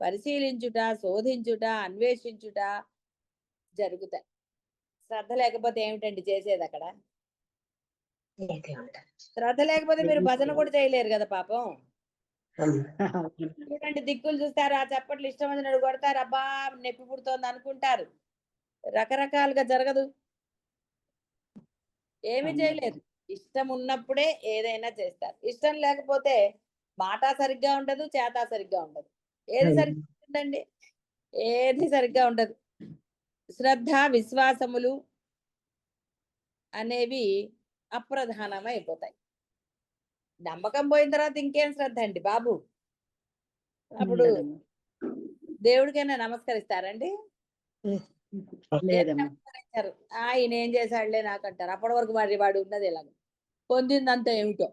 పరిశీలించుట, శోధించుట, అన్వేషించుట జరుగుతాయి. శ్రద్ధ లేకపోతే ఏమిటండి చేసేది అక్కడ? శ్రద్ధ లేకపోతే మీరు భజన కూడా చేయలేరు కదా పాపం. అవునండి. చూడండి, దిక్కులు చూస్తారు, ఆ చప్పట్లు ఇష్టం వచ్చినట్టు కొడతారు, అబ్బా నొప్పి పుడుతోంది అనుకుంటారు. రకరకాలుగా జరగదు. ఏమి అవునండి. చేయలేరు. ఇష్టం ఉన్నప్పుడే ఏదైనా చేస్తారు. ఇష్టం లేకపోతే మాట సరిగ్గా ఉండదు, చేత సరిగ్గా ఉండదు. ఏది సరిగ్గా ఉంటుందండి? ఏది సరిగ్గా ఉండదు. శ్రద్ధ, విశ్వాసములు అనేవి అప్రధానమైపోతాయి. నమ్మకం పోయిన తర్వాత ఇంకేం శ్రద్ధ అండి బాబు. అప్పుడు ఉండదమ్మా. దేవుడికైనా నమస్కరిస్తారండి? ఏం లేదమ్మా. నమస్కరించారు. ఈయన ఏం చేశాడులే నాకంటారు. అప్పటి వరకు వాడు ఉన్నది ఇలాగ పొందిందంతా ఏమిటో.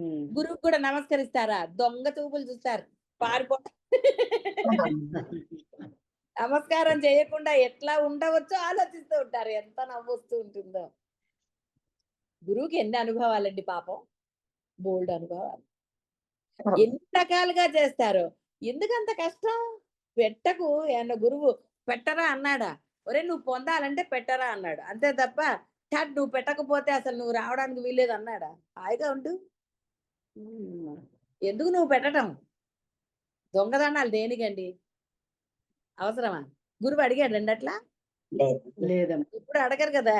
ఉమ్. గురువుకు కూడా నమస్కరిస్తారా? దొంగ చూపులు చూస్తారు, పారిపో. నమస్కారం చేయకుండా ఎట్లా ఉండవచ్చో ఆలోచిస్తూ ఉంటారు. ఎంత నవ్వొస్తూ ఉంటుందో. గురువుకి ఎన్ని అనుభవాలండి పాపం. బోల్డ్ అనుభవాలు. ఎన్ని రకాలుగా చేస్తారు. ఎందుకంత కష్టం? పెట్టకు. ఏమన్నా గురువు పెట్టరా అన్నాడా? ఒరే నువ్వు పొందాలంటే పెట్టరా అన్నాడు. అంతే తప్ప నువ్వు పెట్టకపోతే అసలు నువ్వు రావడానికి వీల్లేదు అన్నాడా? హాయిగా ఉండు. ఉమ్. ఎందుకు నువ్వు పెట్టటం? దొంగదనాలు దేనికండి? అవసరమా? గురువు అడిగాడండి అట్లా? లేదమ్మా. ఇప్పుడు అడగరు కదా.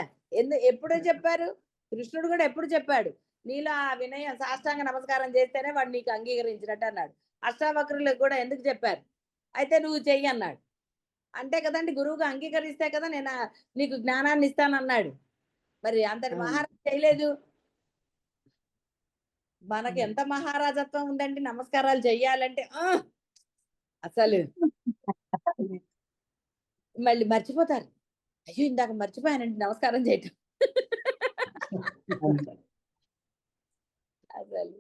ఎప్పుడో చెప్పారు. కృష్ణుడు కూడా ఎప్పుడు చెప్పాడు, నీలో ఆ వినయం సాష్టాంగ నమస్కారం చేస్తేనే వాడు నీకు అంగీకరించినట్టు అన్నాడు. అష్టావక్రులకు కూడా ఎందుకు చెప్పారు? అయితే నువ్వు చెయ్యి అన్నాడు. అంటే కదండి గురువుగా అంగీకరిస్తే కదా నేను నీకు జ్ఞానాన్ని ఇస్తానన్నాడు. మరి అంతటి అవును. మహారాజు చేయలేదు. మనకి ఎంత మహారాజత్వం ఉందండి నమస్కారాలు చెయ్యాలంటే. అసలు మళ్ళీ మర్చిపోతారు. అయ్యో ఇందాక మర్చిపోయానండి నమస్కారం చేయటం. అసలు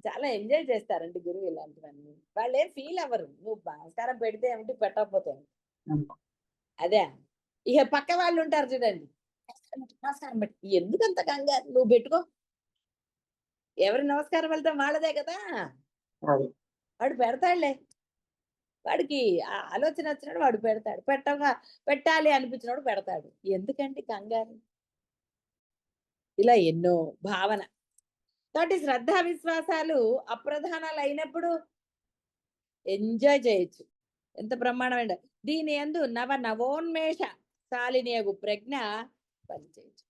చాలా ఎంజాయ్ చేస్తారండి గురువు ఇలాంటివన్నీ. వాళ్ళు ఏం ఫీల్ అవ్వరు. నువ్వు నమస్కారం పెడితే ఏమిటి, పెట్టకపోతే ఏమిటి. అదే. ఇక పక్క వాళ్ళు ఉంటారు చూడండి, నమస్కారం పెట్టి ఎందుకంత కంగారు, నువ్వు పెట్టుకో. ఎవరి నమస్కారం వెళ్తాం వాళ్ళదే కదా. వాడు పెడతాడులే. వాడికి ఆ ఆలోచన వచ్చినాడు వాడు పెడతాడు. పెట్టాలి అనిపించినాడు పెడతాడు. ఎందుకంటే కంగారు. ఇలా ఎన్నో భావన. కాబట్టి శ్రద్ధా విశ్వాసాలు అప్రధానాలు అయినప్పుడు ఎంజాయ్ చేయొచ్చు. ఎంత బ్రహ్మాండమైన దీని యందు నవోన్మేష శాలినియగు ప్రజ్ఞ పనిచేయచ్చు.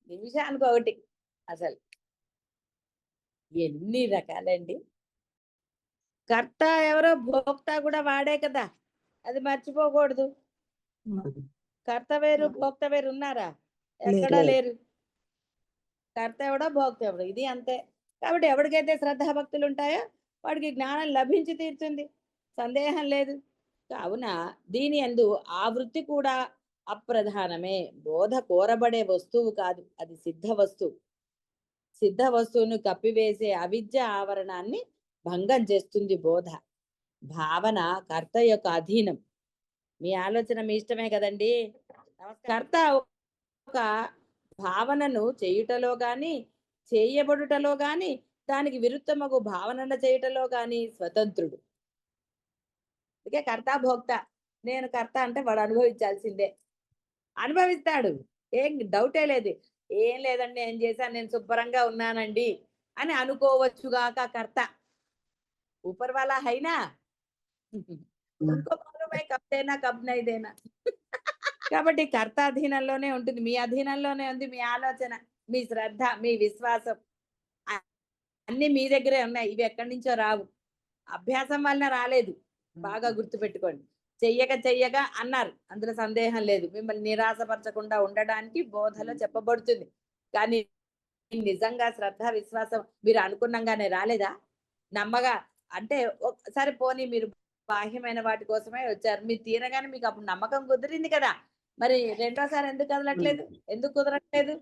నిమిషానికి ఒకటి. అసలు ఎన్ని రకాలండి. కర్త ఎవరో, భోక్త కూడా వాడే కదా. అది మర్చిపోకూడదు. కర్త వేరు, భోక్త వేరు ఉన్నారా? ఎక్కడా లేరు. కర్త ఎవడో, భోక్త ఎవడో, ఇది అంతే. కాబట్టి ఎవరికైతే శ్రద్ధాభక్తులు ఉంటాయో వాడికి జ్ఞానం లభించి తీరుతుంది, సందేహం లేదు. కావున దీని యందు ఆ వృత్తి కూడా అప్రధానమే. బోధ కోరబడే వస్తువు కాదు, అది సిద్ధ వస్తువు. సిద్ధ వస్తువును కప్పివేసే అవిద్య ఆవరణాన్ని భంగం చేస్తుంది బోధ. భావన కర్త యొక్క అధీనం. మీ ఆలోచన మీ ఇష్టమే కదండి. కర్త ఒక భావనను చేయుటలో గాని, చేయబడుటలో గాని, దానికి విరుద్ధమగు భావనను చేయుటలో గాని స్వతంత్రుడు. అందుకే కర్త, భోక్త. నేను కర్త అంటే వాడు అనుభవించాల్సిందే. అనుభవిస్తాడు. ఏం డౌటే లేదు. "ఏం లేదండి నేను చేశాను. నేను శుభ్రంగా ఉన్నానండి" అని అనుకోవచ్చుగాక కర్త. ऊपर वाला है ना उनको मालूम है कब देना कब नहीं देना కాబట్టి కర్త అధీనంలోనే ఉంటుంది. మీ అధీనంలోనే ఉంది మీ ఆలోచన, మీ శ్రద్ధ, మీ విశ్వాసం అ- అన్ని మీ దగ్గరే ఉన్నాయి. ఇవి ఎక్కడి నుంచో రావు. అభ్యాసం వలన రాలేదు. బాగా గుర్తుపెట్టుకోండి. చెయ్యగా అన్నారు, అందులో సందేహం లేదు. మిమ్మల్ని నిరాశపరచకుండా ఉండడానికి బోధలో చెప్పబడుతుంది. కానీ నిజంగా శ్రద్ధ విశ్వాసం మీరు అనుకున్నంగానే రాలేదా? నమ్మగా అంటే ఒకసారి పోనీ మీరు బాహ్యమైన వాటి కోసమే వచ్చారు. మీరు తీరగానే మీకు అప్పుడు నమ్మకం కుదిరింది కదా! మరి రెండోసారి ఎందుకు కదలట్లేదు? ఎందుకు కుదరట్లేదు?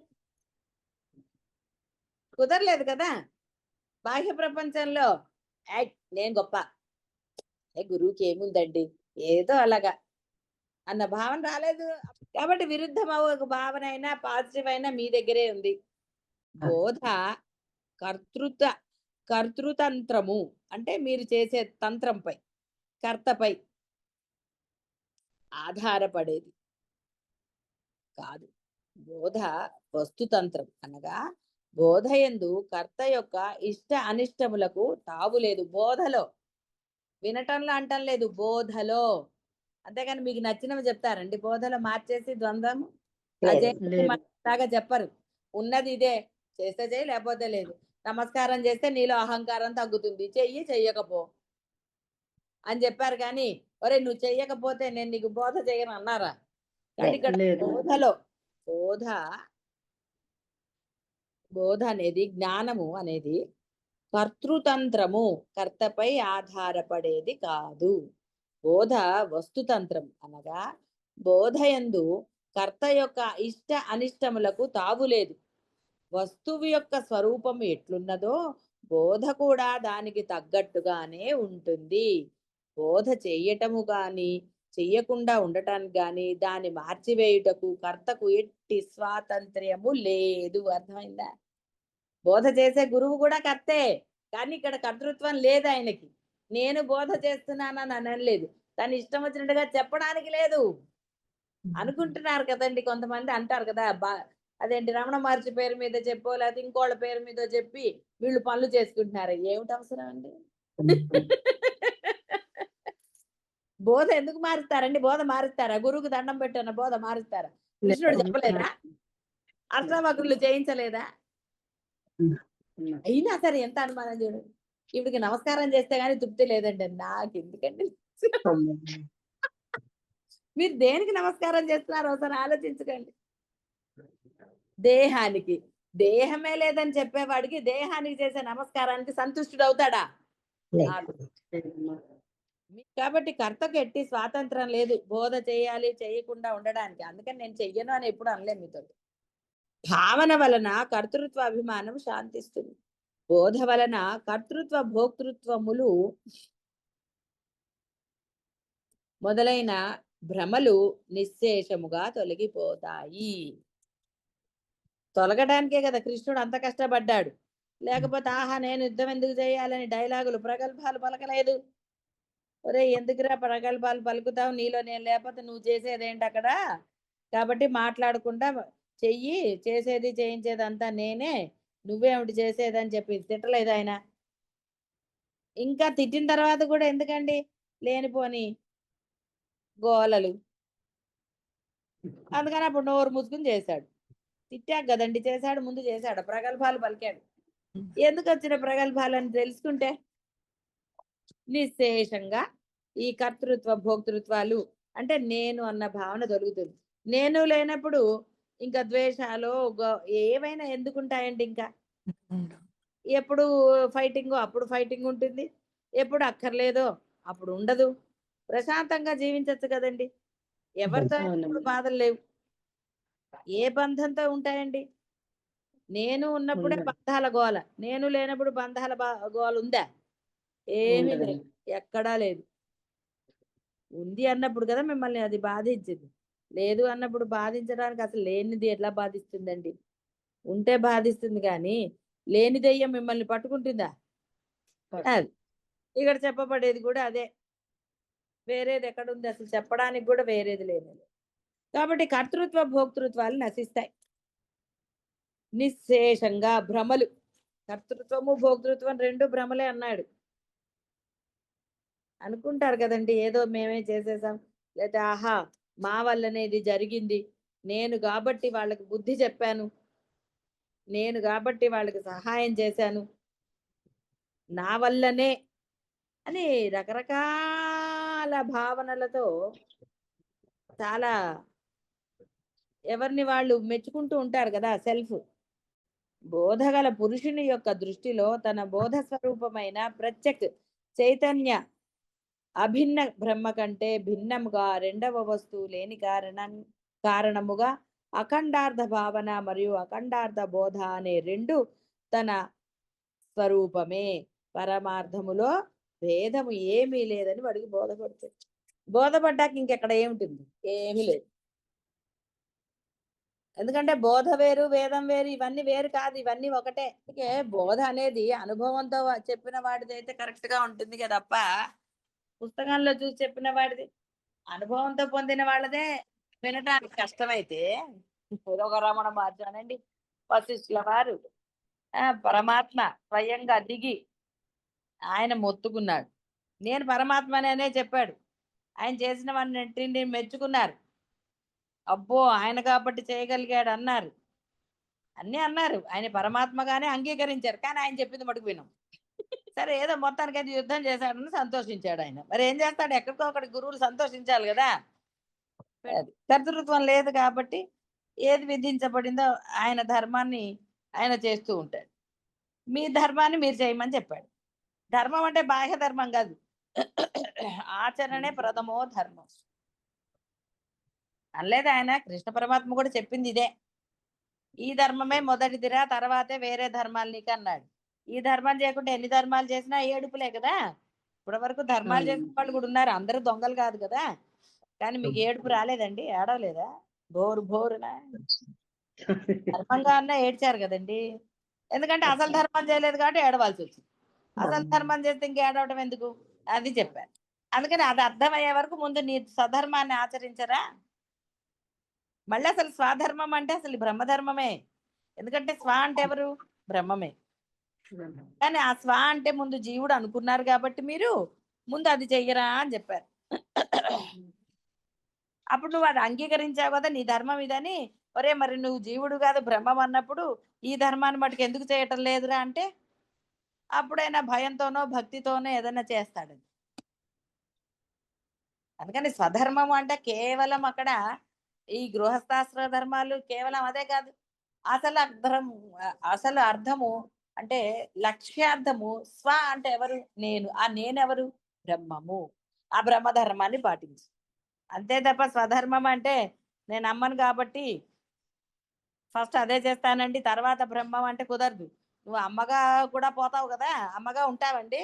కుదరలేదు కదా! బాహ్య ప్రపంచంలో నేను గొప్ప. గురువుకి ఏముందండి? ఏదో అలాగా అన్న భావన రాలేదు. కాబట్టి విరుద్ధం ఒక భావన అయినా, పాజిటివ్ అయినా మీ దగ్గరే ఉంది. బోధ కర్తృత కర్తృతంత్రము అంటే మీరు చేసే తంత్రంపై, కర్తపై ఆధారపడేది కాదు. బోధ వస్తుతంత్రం అనగా బోధయందు కర్త యొక్క ఇష్ట అనిష్టములకు తావు లేదు. బోధలో, వినటంలో అంటం లేదు, బోధలో. అంతేగాని మీకు నచ్చినవి చెప్తారండి. బోధలో మార్చేసి ద్వంద్వం అజయ్ లేదు. లాగా చెప్పరు. ఉన్నది ఇదే, చేస్తే చేయి లేకపోతే లేదు. నమస్కారం చేస్తే నీలో అహంకారం తగ్గుతుంది, చెయ్యి చెయ్యకపో అని చెప్పారు. కానీ ఒరే నువ్వు చెయ్యకపోతే నేను నీకు బోధ చేయను అన్నారా? కానీ ఇక్కడ లేదు. బోధలో బోధ బోధ అనేది, జ్ఞానము అనేది కర్తృతంత్రము, కర్తపై ఆధారపడేది కాదు. బోధ వస్తుతంత్రం అనగా బోధయందు కర్త యొక్క ఇష్ట అనిష్టములకు తావులేదు. వస్తువు యొక్క స్వరూపం ఎట్లున్నదో బోధ కూడా దానికి తగ్గట్టుగానే ఉంటుంది. బోధ చెయ్యటము గాని చెయ్యకుండా ఉండటానికి గాని దాన్ని మార్చివేయుటకు కర్తకు ఎట్టి స్వాతంత్ర్యము లేదు. అర్థమైందా? బోధ చేసే గురువు కూడా కర్తే, కానీ ఇక్కడ కర్తృత్వం లేదు ఆయనకి. నేను బోధ చేస్తున్నానని అనలేదు. తను ఇష్టం వచ్చినట్టుగా చెప్పడానికి లేదు. అనుకుంటున్నారు కదండి, కొంతమంది అంటారు కదా, అదేంటి రమణ మహర్షి పేరు మీద చెప్పో లేకపోతే ఇంకోళ్ళ పేరు మీద చెప్పి వీళ్ళు పనులు చేసుకుంటున్నారు. ఏమిటి అవసరం అండి? బోధ ఎందుకు మారుస్తారండి? బోధ మారుస్తారా? గురువుకు దండం పెట్టాను బోధ మారుస్తారా? కృష్ణుడు చెప్పలేదా? అష్టావక్రులు చేయించలేదా? అయినా సరే ఎంత అనుమానం చూడండి. ఇవిడికి నమస్కారం చేస్తే గానీ తృప్తి లేదండి. నాకు ఎందుకండి? మీరు దేనికి నమస్కారం చేస్తున్నారు ఒకసారి ఆలోచించకండి. దేహానికి. దేహమే లేదని చెప్పేవాడికి దేహానికి చేసే నమస్కారానికి సంతుష్టుడు అవుతాడా? కాబట్టి కర్తకు ఎట్టి స్వాతంత్రం లేదు బోధ చేయాలి చేయకుండా ఉండడానికి. అందుకని నేను చెయ్యను అని ఎప్పుడు అనలే మీతో. భావన వలన కర్తృత్వ అభిమానం శాంతిస్తుంది. బోధ వలన కర్తృత్వ భోక్తృత్వములు మొదలైన భ్రమలు నిశ్శేషముగా తొలగిపోతాయి. తొలగడానికే కదా కృష్ణుడు అంత కష్టపడ్డాడు. లేకపోతే ఆహా నేను యుద్ధం ఎందుకు చేయాలని డైలాగులు ప్రగల్భాలు పలకలేదు. ఒరే ఎందుకురా ప్రగల్భాలు పలుకుతావు, నీలో నేను లేకపోతే నువ్వు చేసేదేంటి అక్కడ, కాబట్టి మాట్లాడకుండా చెయ్యి, చేసేది చేయించేది అంతా నేనే, నువ్వేమిటి చేసేదని చెప్పి తిట్టలేదు ఆయన. ఇంకా తిట్టిన తర్వాత కూడా ఎందుకండి లేనిపోని గోలలు. అందుకని అప్పుడు నోరు మూసుకుని చేశాడు. తిట్టాక కదండి చేశాడు, ముందు చేశాడు, ప్రగల్భాలు పలికాడు. ఎందుకు వచ్చిన ప్రగల్భాలని తెలుసుకుంటే నిశ్శేషంగా ఈ కర్తృత్వ భోక్తృత్వాలు అంటే నేను అన్న భావన దొరుకుతుంది. నేను లేనప్పుడు ఇంకా ద్వేషాలు ఏవైనా ఎందుకుంటాయండి? ఇంకా ఎప్పుడు ఫైటింగ్ అప్పుడు ఫైటింగ్ ఉంటుంది, ఎప్పుడు అక్కర్లేదో అప్పుడు ఉండదు. ప్రశాంతంగా జీవించచ్చు కదండి. ఎవరితో ఎప్పుడు బాధలు లేవు. ఏ బంధంతో ఉంటాయండి? నేను ఉన్నప్పుడే బంధాల గోల, నేను లేనప్పుడు బంధాల గోల ఉందా? ఏమీ లేదు, ఎక్కడా లేదు. ఉంది అన్నప్పుడు కదా మిమ్మల్ని అది బాధించింది. లేదు అన్నప్పుడు బాధించడానికి అసలు లేనిది ఎట్లా బాధిస్తుందండి? ఉంటే బాధిస్తుంది కానీ లేని దెయ్యం మిమ్మల్ని పట్టుకుంటుందా? అది ఇక్కడ చెప్పబడేది కూడా అదే. వేరేది ఎక్కడుంది అసలు? చెప్పడానికి కూడా వేరేది లేదు. కాబట్టి కర్తృత్వ భోక్తృత్వాలు నశిస్తాయి. నిశ్శేషంగా భ్రమలు. కర్తృత్వము భోక్తృత్వం రెండు భ్రమలే అన్నాడు. అనుకుంటారు కదండి ఏదో మేమే చేసేసాం, లేదా ఆహా మా వల్లనే ఇది జరిగింది, నేను కాబట్టి వాళ్ళకి బుద్ధి చెప్పాను, నేను కాబట్టి వాళ్ళకి సహాయం చేశాను, నా వల్లనే అని రకరకాల భావనలతో చాలా ఎవరిని వాళ్ళు మెచ్చుకుంటూ ఉంటారు కదా. సెల్ఫ్ బోధగల పురుషుని యొక్క దృష్టిలో తన బోధ స్వరూపమైన ప్రత్యక్ చైతన్య అభిన్న బ్రహ్మ కంటే భిన్నముగా రెండవ వస్తువు లేని కారణముగా అఖండార్థ భావన మరియు అఖండార్థ బోధ అనే రెండు తన స్వరూపమే. పరమార్థములో భేదము ఏమీ లేదని వాడికి బోధపడుతుంది. బోధపడ్డాక ఇంకెక్కడ ఏముంటుంది? ఏమీ లేదు. ఎందుకంటే బోధ వేరు, వేదం వేరు, ఇవన్నీ వేరు కాదు, ఇవన్నీ ఒకటే. అందుకే బోధ అనేది అనుభవంతో చెప్పిన వాడిదైతే కరెక్ట్ గా ఉంటుంది కదప్ప, పుస్తకంలో చూసి చెప్పిన వాడిది అనుభవంతో పొందిన వాళ్ళదే వినటానికి కష్టమైతే, ఒక రమణ మహర్షి అనండి, వశిష్ఠుల వారు పరమాత్మ స్వయంగా దిగి ఆయన మొత్తుకున్నాడు. నేను పరమాత్మనే చెప్పాడు. ఆయన చేసిన వాడిని మెచ్చుకున్నారు. అబ్బో ఆయన కాబట్టి చేయగలిగాడు అన్నారు. అన్నీ అన్నారు. ఆయన పరమాత్మగానే అంగీకరించారు. కానీ ఆయన చెప్పింది మటుకు వినం. సరే ఏదో మొత్తానికి అది యుద్ధం చేశాడని సంతోషించాడు ఆయన. మరి ఏం చేస్తాడు? ఎక్కడికో ఒకటి గురువులు సంతోషించాలి కదా. అది కర్తృత్వం లేదు కాబట్టి ఏది విధించబడిందో ఆయన ధర్మాన్ని ఆయన చేస్తూ ఉంటాడు. మీ ధర్మాన్ని మీరు చేయమని చెప్పాడు. ధర్మం అంటే బాహ్య ధర్మం కాదు, ఆచరణే ప్రథమో ధర్మం అనలేదు ఆయన. కృష్ణ పరమాత్మ కూడా చెప్పింది ఇదే. ఈ ధర్మమే మొదటిదిరా, తర్వాతే వేరే ధర్మాలు నీకు అన్నాడు. ఈ ధర్మం చేయకుండా ఎన్ని ధర్మాలు చేసినా ఏడుపులే కదా. ఇప్పటి వరకు ధర్మాలు చేసిన వాళ్ళు కూడా ఉన్నారు, అందరూ దొంగలు కాదు కదా. కానీ మీకు ఏడుపు రాలేదండి? ఏడవలేదా? బోరు బోరునా ధర్మంగా అన్నా ఏడ్చారు కదండి. ఎందుకంటే అసలు ధర్మం చేయలేదు కాబట్టి ఏడవాల్సి వచ్చింది. అసలు ధర్మం చేస్తే ఇంక ఏడవటం ఎందుకు? అది చెప్పారు. అందుకని అది అర్థమయ్యే వరకు ముందు నీ స్వధర్మాన్ని ఆచరించరా. మళ్ళీ అసలు స్వధర్మం అంటే అసలు బ్రహ్మధర్మమే. ఎందుకంటే స్వ అంటే ఎవరు? బ్రహ్మమే. కానీ ఆ స్వ అంటే ముందు జీవుడు అనుకున్నారు కాబట్టి మీరు ముందు అది చెయ్యరా అని చెప్పారు. అప్పుడు నువ్వు అది అంగీకరించావు కదా, నీ ధర్మం ఇదని. ఒరే మరి నువ్వు జీవుడు కాదు బ్రహ్మం అన్నప్పుడు ఈ ధర్మాన్ని మటుకు ఎందుకు చేయటం లేదురా అంటే అప్పుడైనా భయంతోనో భక్తితోనో ఏదైనా చేస్తాడు. అందుకని స్వధర్మము అంటే కేవలం అక్కడ ఈ గృహస్థాశ్ర ధర్మాలు కేవలం అదే కాదు. అసలు అర్థము అంటే లక్ష్యార్థము స్వ అంటే ఎవరు? నేను. ఆ నేనెవరు? బ్రహ్మము. ఆ బ్రహ్మధర్మాన్ని పాటించు. అంతే తప్ప స్వధర్మం అంటే నేను అమ్మను కాబట్టి ఫస్ట్ అదే చేస్తానండి తర్వాత బ్రహ్మం అంటే కుదరదు. నువ్వు అమ్మగా కూడా పోతావు కదా, అమ్మగా ఉంటావండి.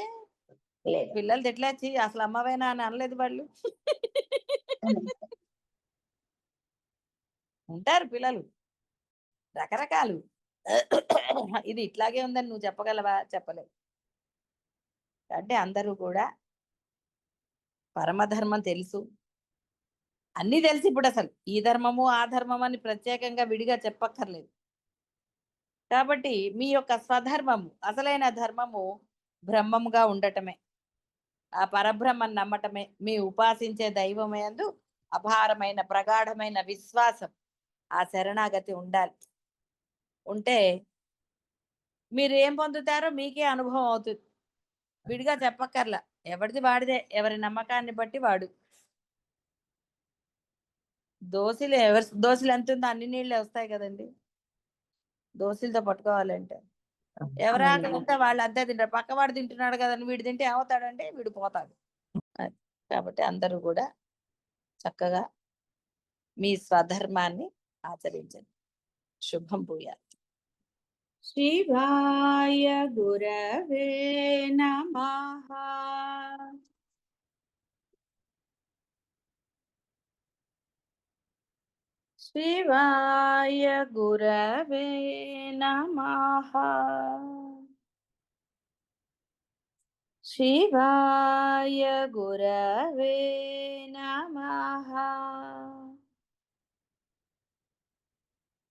పిల్లలు తిట్లేచ్చి అసలు అమ్మవేనా అని అనలేదు వాళ్ళు. ఉంటారు పిల్లలు రకరకాలు. ఇది ఇట్లాగే ఉందని నువ్వు చెప్పగలవా? చెప్పలేవు. అంటే అందరూ కూడా పరమధర్మం తెలుసు, అన్నీ తెలిసి ఇప్పుడు అసలు ఈ ధర్మము ఆ ధర్మం అని ప్రత్యేకంగా విడిగా చెప్పక్కర్లేదు. కాబట్టి మీ యొక్క స్వధర్మము అసలైన ధర్మము బ్రహ్మముగా ఉండటమే, ఆ పరబ్రహ్మను నమ్మటమే, మీ ఉపాసించే దైవమే అందు అపారమైన ప్రగాఢమైన విశ్వాసం, ఆ శరణాగతి ఉండాలి. ఉంటే మీరు ఏం పొందుతారో మీకే అనుభవం అవుతుంది. విడిగా చెప్పక్కర్లా, ఎవరిది వాడిదే, ఎవరి నమ్మకాన్ని బట్టి వాడు. దోశలు ఎంత ఉందో అన్ని నీళ్ళే వస్తాయి కదండి దోశలతో పట్టుకోవాలంటే. ఎవరు ఆకలి ఉంటే వాళ్ళు అంతే తింటారు. పక్కవాడు తింటున్నాడు కదని వీడు తింటే ఏమవుతాడంటే వీడు పోతాడు. కాబట్టి అందరూ కూడా చక్కగా మీ స్వధర్మాన్ని ఆచరించండి. శుభం భూయాత్. శివాయ గురవే నమః. శివాయ గురవే నమః. శివాయ గురవే నమః.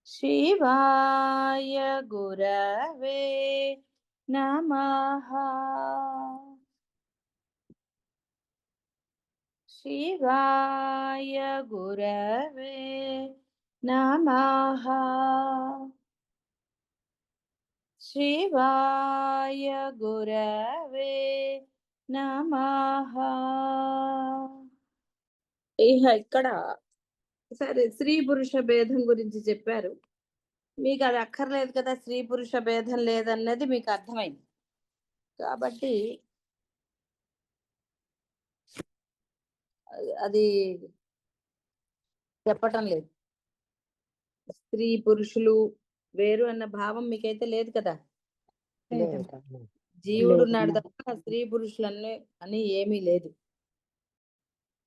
శివాయ గురవే నమః. శివాయ గురవే నమః. శివాయ గురవే నమః. ఇక్కడ సరే స్త్రీ పురుష భేదం గురించి చెప్పారు. మీకు అది అక్కర్లేదు కదా, స్త్రీ పురుష భేదం లేదన్నది మీకు అర్థమైంది కాబట్టి అది చెప్పటం లేదు. స్త్రీ పురుషులు వేరు అన్న భావం మీకైతే లేదు కదా. జీవుడు ఉన్నాడు తప్ప స్త్రీ పురుషులన్నీ అని ఏమీ లేదు.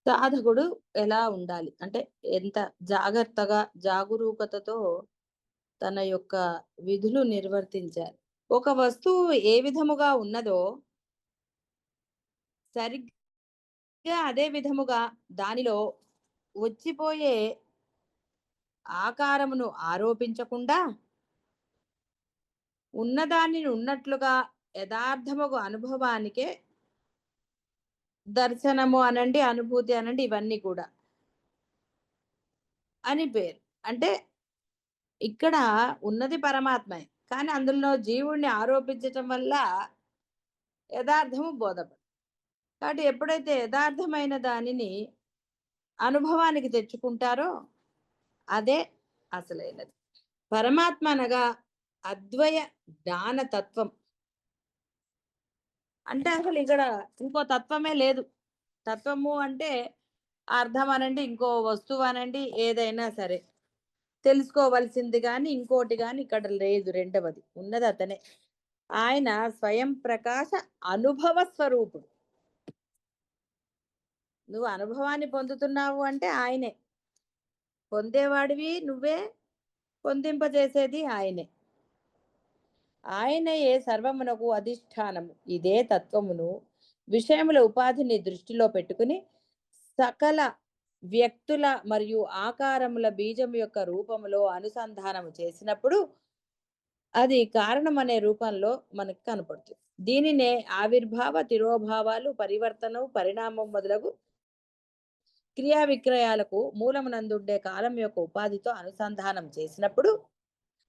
సాధకుడు ఎలా ఉండాలి అంటే ఎంత జాగ్రత్తగా జాగరూకతతో తన యొక్క విధులు నిర్వర్తించాలి. ఒక వస్తువు ఏ విధముగా ఉన్నదో సరిగ్గా అదే విధముగా దానిలో వచ్చిపోయే ఆకారమును ఆరోపించకుండా ఉన్నదాన్ని ఉన్నట్లుగా యథార్థముగా అనుభవానికే దర్శనము అనండి, అనుభూతి అనండి, ఇవన్నీ కూడా అని పేరు. అంటే ఇక్కడ ఉన్నది పరమాత్మే, కానీ అందులో జీవుణ్ణి ఆరోపించటం వల్ల యథార్థము బోధపడు. కాబట్టి ఎప్పుడైతే యథార్థమైన దానిని అనుభవానికి తెచ్చుకుంటారో అదే అసలైనది. పరమాత్మ అనగా అద్వయ జ్ఞాన తత్వం. అంటే అసలు ఇక్కడ ఇంకో తత్వమే లేదు. తత్వము అంటే అర్థం అనండి, ఇంకో వస్తువు అనండి, ఏదైనా సరే తెలుసుకోవలసింది కానీ ఇంకోటి కానీ ఇక్కడ లేదు. రెండవది ఉన్నది అతనే. ఆయన స్వయం ప్రకాశ అనుభవ స్వరూపుడు. నువ్వు అనుభవాన్ని పొందుతున్నావు అంటే ఆయనే. పొందేవాడివి నువ్వే, పొందింపజేసేది ఆయనే. ఆయనయే సర్వమునకు అధిష్టానము. ఇదే తత్వమును విషయముల ఉపాధిని దృష్టిలో పెట్టుకుని సకల వ్యక్తుల మరియు ఆకారముల బీజం యొక్క రూపములో అనుసంధానము చేసినప్పుడు అది కారణం అనే రూపంలో మనకు కనపడుతుంది. దీనినే ఆవిర్భావ, తిరోభావాలు, పరివర్తనం, పరిణామం మొదలగు క్రియా విక్రయాలకు మూలమునందుండే కాలం యొక్క ఉపాధితో అనుసంధానం చేసినప్పుడు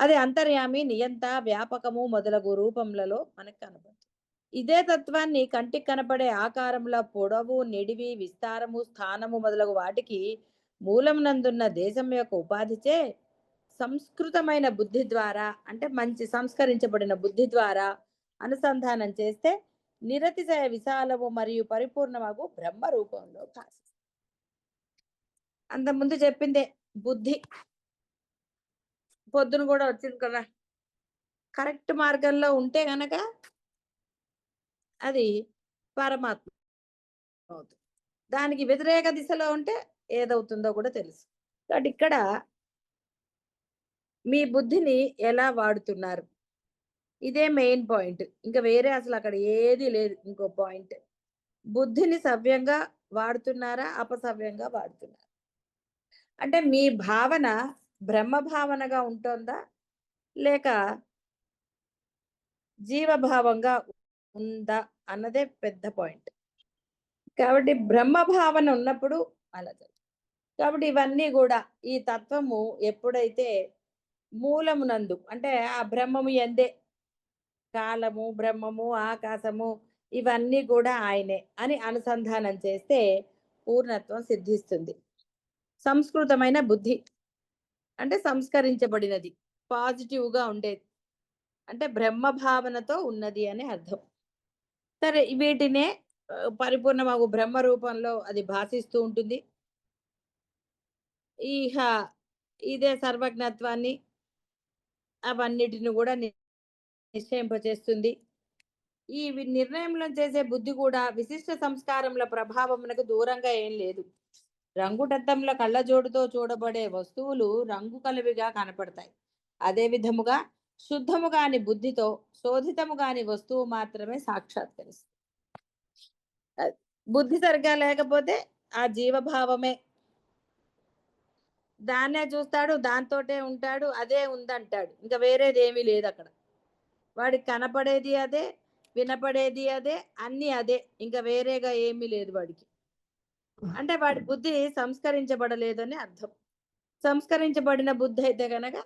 అది అంతర్యామి, నియంత, వ్యాపకము మొదలగు రూపములలో మనకు కనపడుతుంది. ఇదే తత్వాన్ని కంటికి కనపడే ఆకారముల పొడవు, నిడివి, విస్తారము, స్థానము మొదలగు వాటికి మూలమునందున్న దేశం యొక్క ఉపాధిచే సంస్కృతమైన బుద్ధి ద్వారా, అంటే మంచి సంస్కరించబడిన బుద్ధి ద్వారా అనుసంధానం చేస్తే నిరతిశయ విశాలము మరియు పరిపూర్ణమగు బ్రహ్మ రూపంలో భాషిస్తుంది. అంతకుముందు చెప్పిందే బుద్ధి పొద్దున కూడా వచ్చింది కదా. కరెక్ట్ మార్గంలో ఉంటే గనక అది పరమాత్మ అవుతుంది. దానికి వ్యతిరేక దిశలో ఉంటే ఏదవుతుందో కూడా తెలుసు. కాబట్టి ఇక్కడ మీ బుద్ధిని ఎలా వాడుతున్నారు, ఇదే మెయిన్ పాయింట్. ఇంకా వేరే అసలు అక్కడ ఏది లేదు. ఇంకో పాయింట్, బుద్ధిని సవ్యంగా వాడుతున్నారా, అపసవ్యంగా వాడుతున్నారా. అంటే మీ భావన బ్రహ్మ భావనగా ఉంటుందా లేక జీవభావంగా ఉందా అన్నదే పెద్ద పాయింట్. కాబట్టి బ్రహ్మ భావన ఉన్నప్పుడు అలా జరుగుతుంది. కాబట్టి ఇవన్నీ కూడా ఈ తత్వము ఎప్పుడైతే మూలమునందు అంటే ఆ బ్రహ్మము ఎందే కాలము, బ్రహ్మము, ఆకాశము ఇవన్నీ కూడా ఆయనే అని అనుసంధానం చేస్తే పూర్ణత్వం సిద్ధిస్తుంది. సంస్కృతమైన బుద్ధి అంటే సంస్కరించబడినది, పాజిటివ్గా ఉండేది, అంటే బ్రహ్మ భావనతో ఉన్నది అని అర్థం. సరే, వీటినే పరిపూర్ణమగు బ్రహ్మ రూపంలో అది భాషిస్తూ ఉంటుంది. ఇహ ఇదే సర్వజ్ఞత్వాన్ని అవన్నిటిని కూడా నిశ్చయింపచేస్తుంది. ఈ నిర్ణయంలో చేసే బుద్ధి కూడా విశిష్ట సంస్కారముల ప్రభావమునకు దూరంగా ఏం లేదు. రంగుటద్దంలో కళ్ళజోడుతో చూడబడే వస్తువులు రంగు కలవిగా కనపడతాయి. అదే విధముగా శుద్ధము కాని బుద్ధితో శోధితము కాని వస్తువు మాత్రమే సాక్షాత్కరిస్తుంది. అది. బుద్ధి సరిగ్గా లేకపోతే ఆ జీవభావమే దాన్నే చూస్తాడు, దాంతోటే ఉంటాడు, అదే ఉందంటాడు. ఇంకా వేరేది ఏమీ లేదు అక్కడ. వాడికి కనపడేది అదే, వినపడేది అదే, అన్నీ అదే. ఇంకా వేరేగా ఏమీ లేదు వాడికి. అంటే వాడి బుద్ధి సంస్కరించబడలేదని అర్థం. సంస్కరించబడిన బుద్ధి అయితే గనక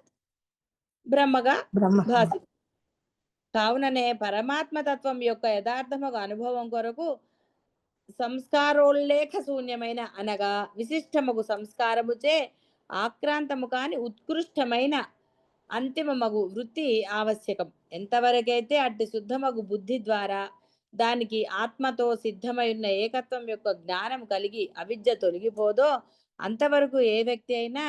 బ్రహ్మగా బ్రహ్మ భాసి. కావుననే పరమాత్మ తత్వం యొక్క యథార్థముగా అనుభవం కొరకు సంస్కారోల్లేఖ శూన్యమైన అనగా విశిష్టముగు సంస్కారముచే ఆక్రాంతము కాని ఉత్కృష్టమైన అంతిమమగు వృత్తి ఆవశ్యకం. ఎంతవరకైతే అట్టి శుద్ధమగు బుద్ధి ద్వారా దానికి ఆత్మతో సిద్ధమై ఉన్న ఏకత్వం యొక్క జ్ఞానం కలిగి అవిద్య తొలగిపోదో అంతవరకు ఏ వ్యక్తి అయినా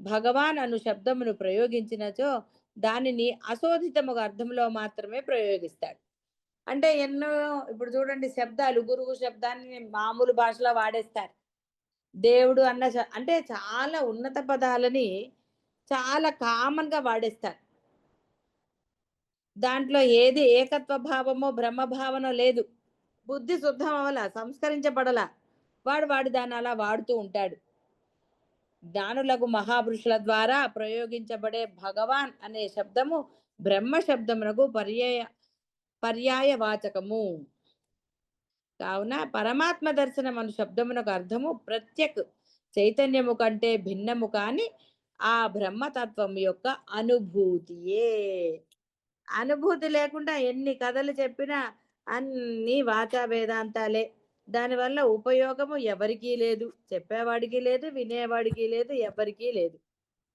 భగవాన్ అను శబ్దమును ప్రయోగించినచో దానిని అశోధితముగా అర్థంలో మాత్రమే ప్రయోగిస్తాడు. అంటే ఎన్నో ఇప్పుడు చూడండి శబ్దాలు గురువు శబ్దాన్ని మామూలు భాషలో వాడేస్తారు. దేవుడు అన్న అంటే చాలా ఉన్నత పదాలని చాలా కామన్ గా వాడేస్తారు. దాంట్లో ఏది ఏకత్వ భావమో బ్రహ్మ భావనో లేదు. బుద్ధి శుద్ధం అవల సంస్కరించబడల వాడు దాన్ని అలా వాడుతూ ఉంటాడు. జ్ఞానులకు మహాపురుషుల ద్వారా ప్రయోగించబడే భగవాన్ అనే శబ్దము బ్రహ్మ శబ్దమునకు పర్యాయవాచకము. కావున పరమాత్మ దర్శనం అను శబ్దమునకు అర్థము ప్రత్యక్ చైతన్యము కంటే భిన్నము కాని ఆ బ్రహ్మతత్వం యొక్క అనుభూతియే. అనుభూతి లేకుండా ఎన్ని కథలు చెప్పినా అన్ని వాచా వేదాంతాలే. దానివల్ల ఉపయోగము ఎవరికీ లేదు, చెప్పేవాడికి లేదు, వినేవాడికి లేదు, ఎవరికీ లేదు.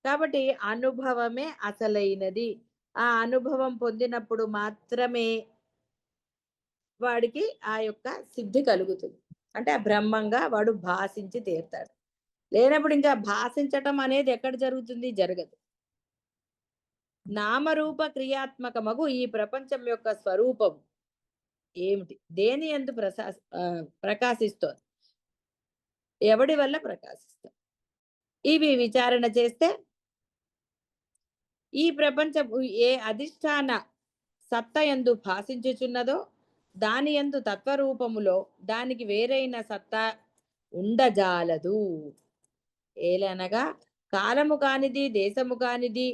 కాబట్టి అనుభవమే అసలైనది. ఆ అనుభవం పొందినప్పుడు మాత్రమే వాడికి ఆ యొక్క సిద్ధి కలుగుతుంది. అంటే ఆ బ్రహ్మంగా వాడు భాషించి తీరుతాడు. లేనప్పుడు ఇంకా భాషించటం అనేది ఎక్కడ జరుగుతుంది? జరగదు. నామరూప క్రియాత్మకమగు ఈ ప్రపంచం యొక్క స్వరూపం ఏమిటి? దేని యందు ప్రకాశిస్తోంది? ఎవడి వల్ల ప్రకాశిస్తుంది? ఇవి విచారణ చేస్తే ఈ ప్రపంచము ఏ అధిష్టాన సత్త యందు భాషించుచున్నదో దాని యందు తత్వరూపములో దానికి వేరైన సత్తా ఉండజాలదు. ఏలనగా కాలము కానిది, దేశము కానిది,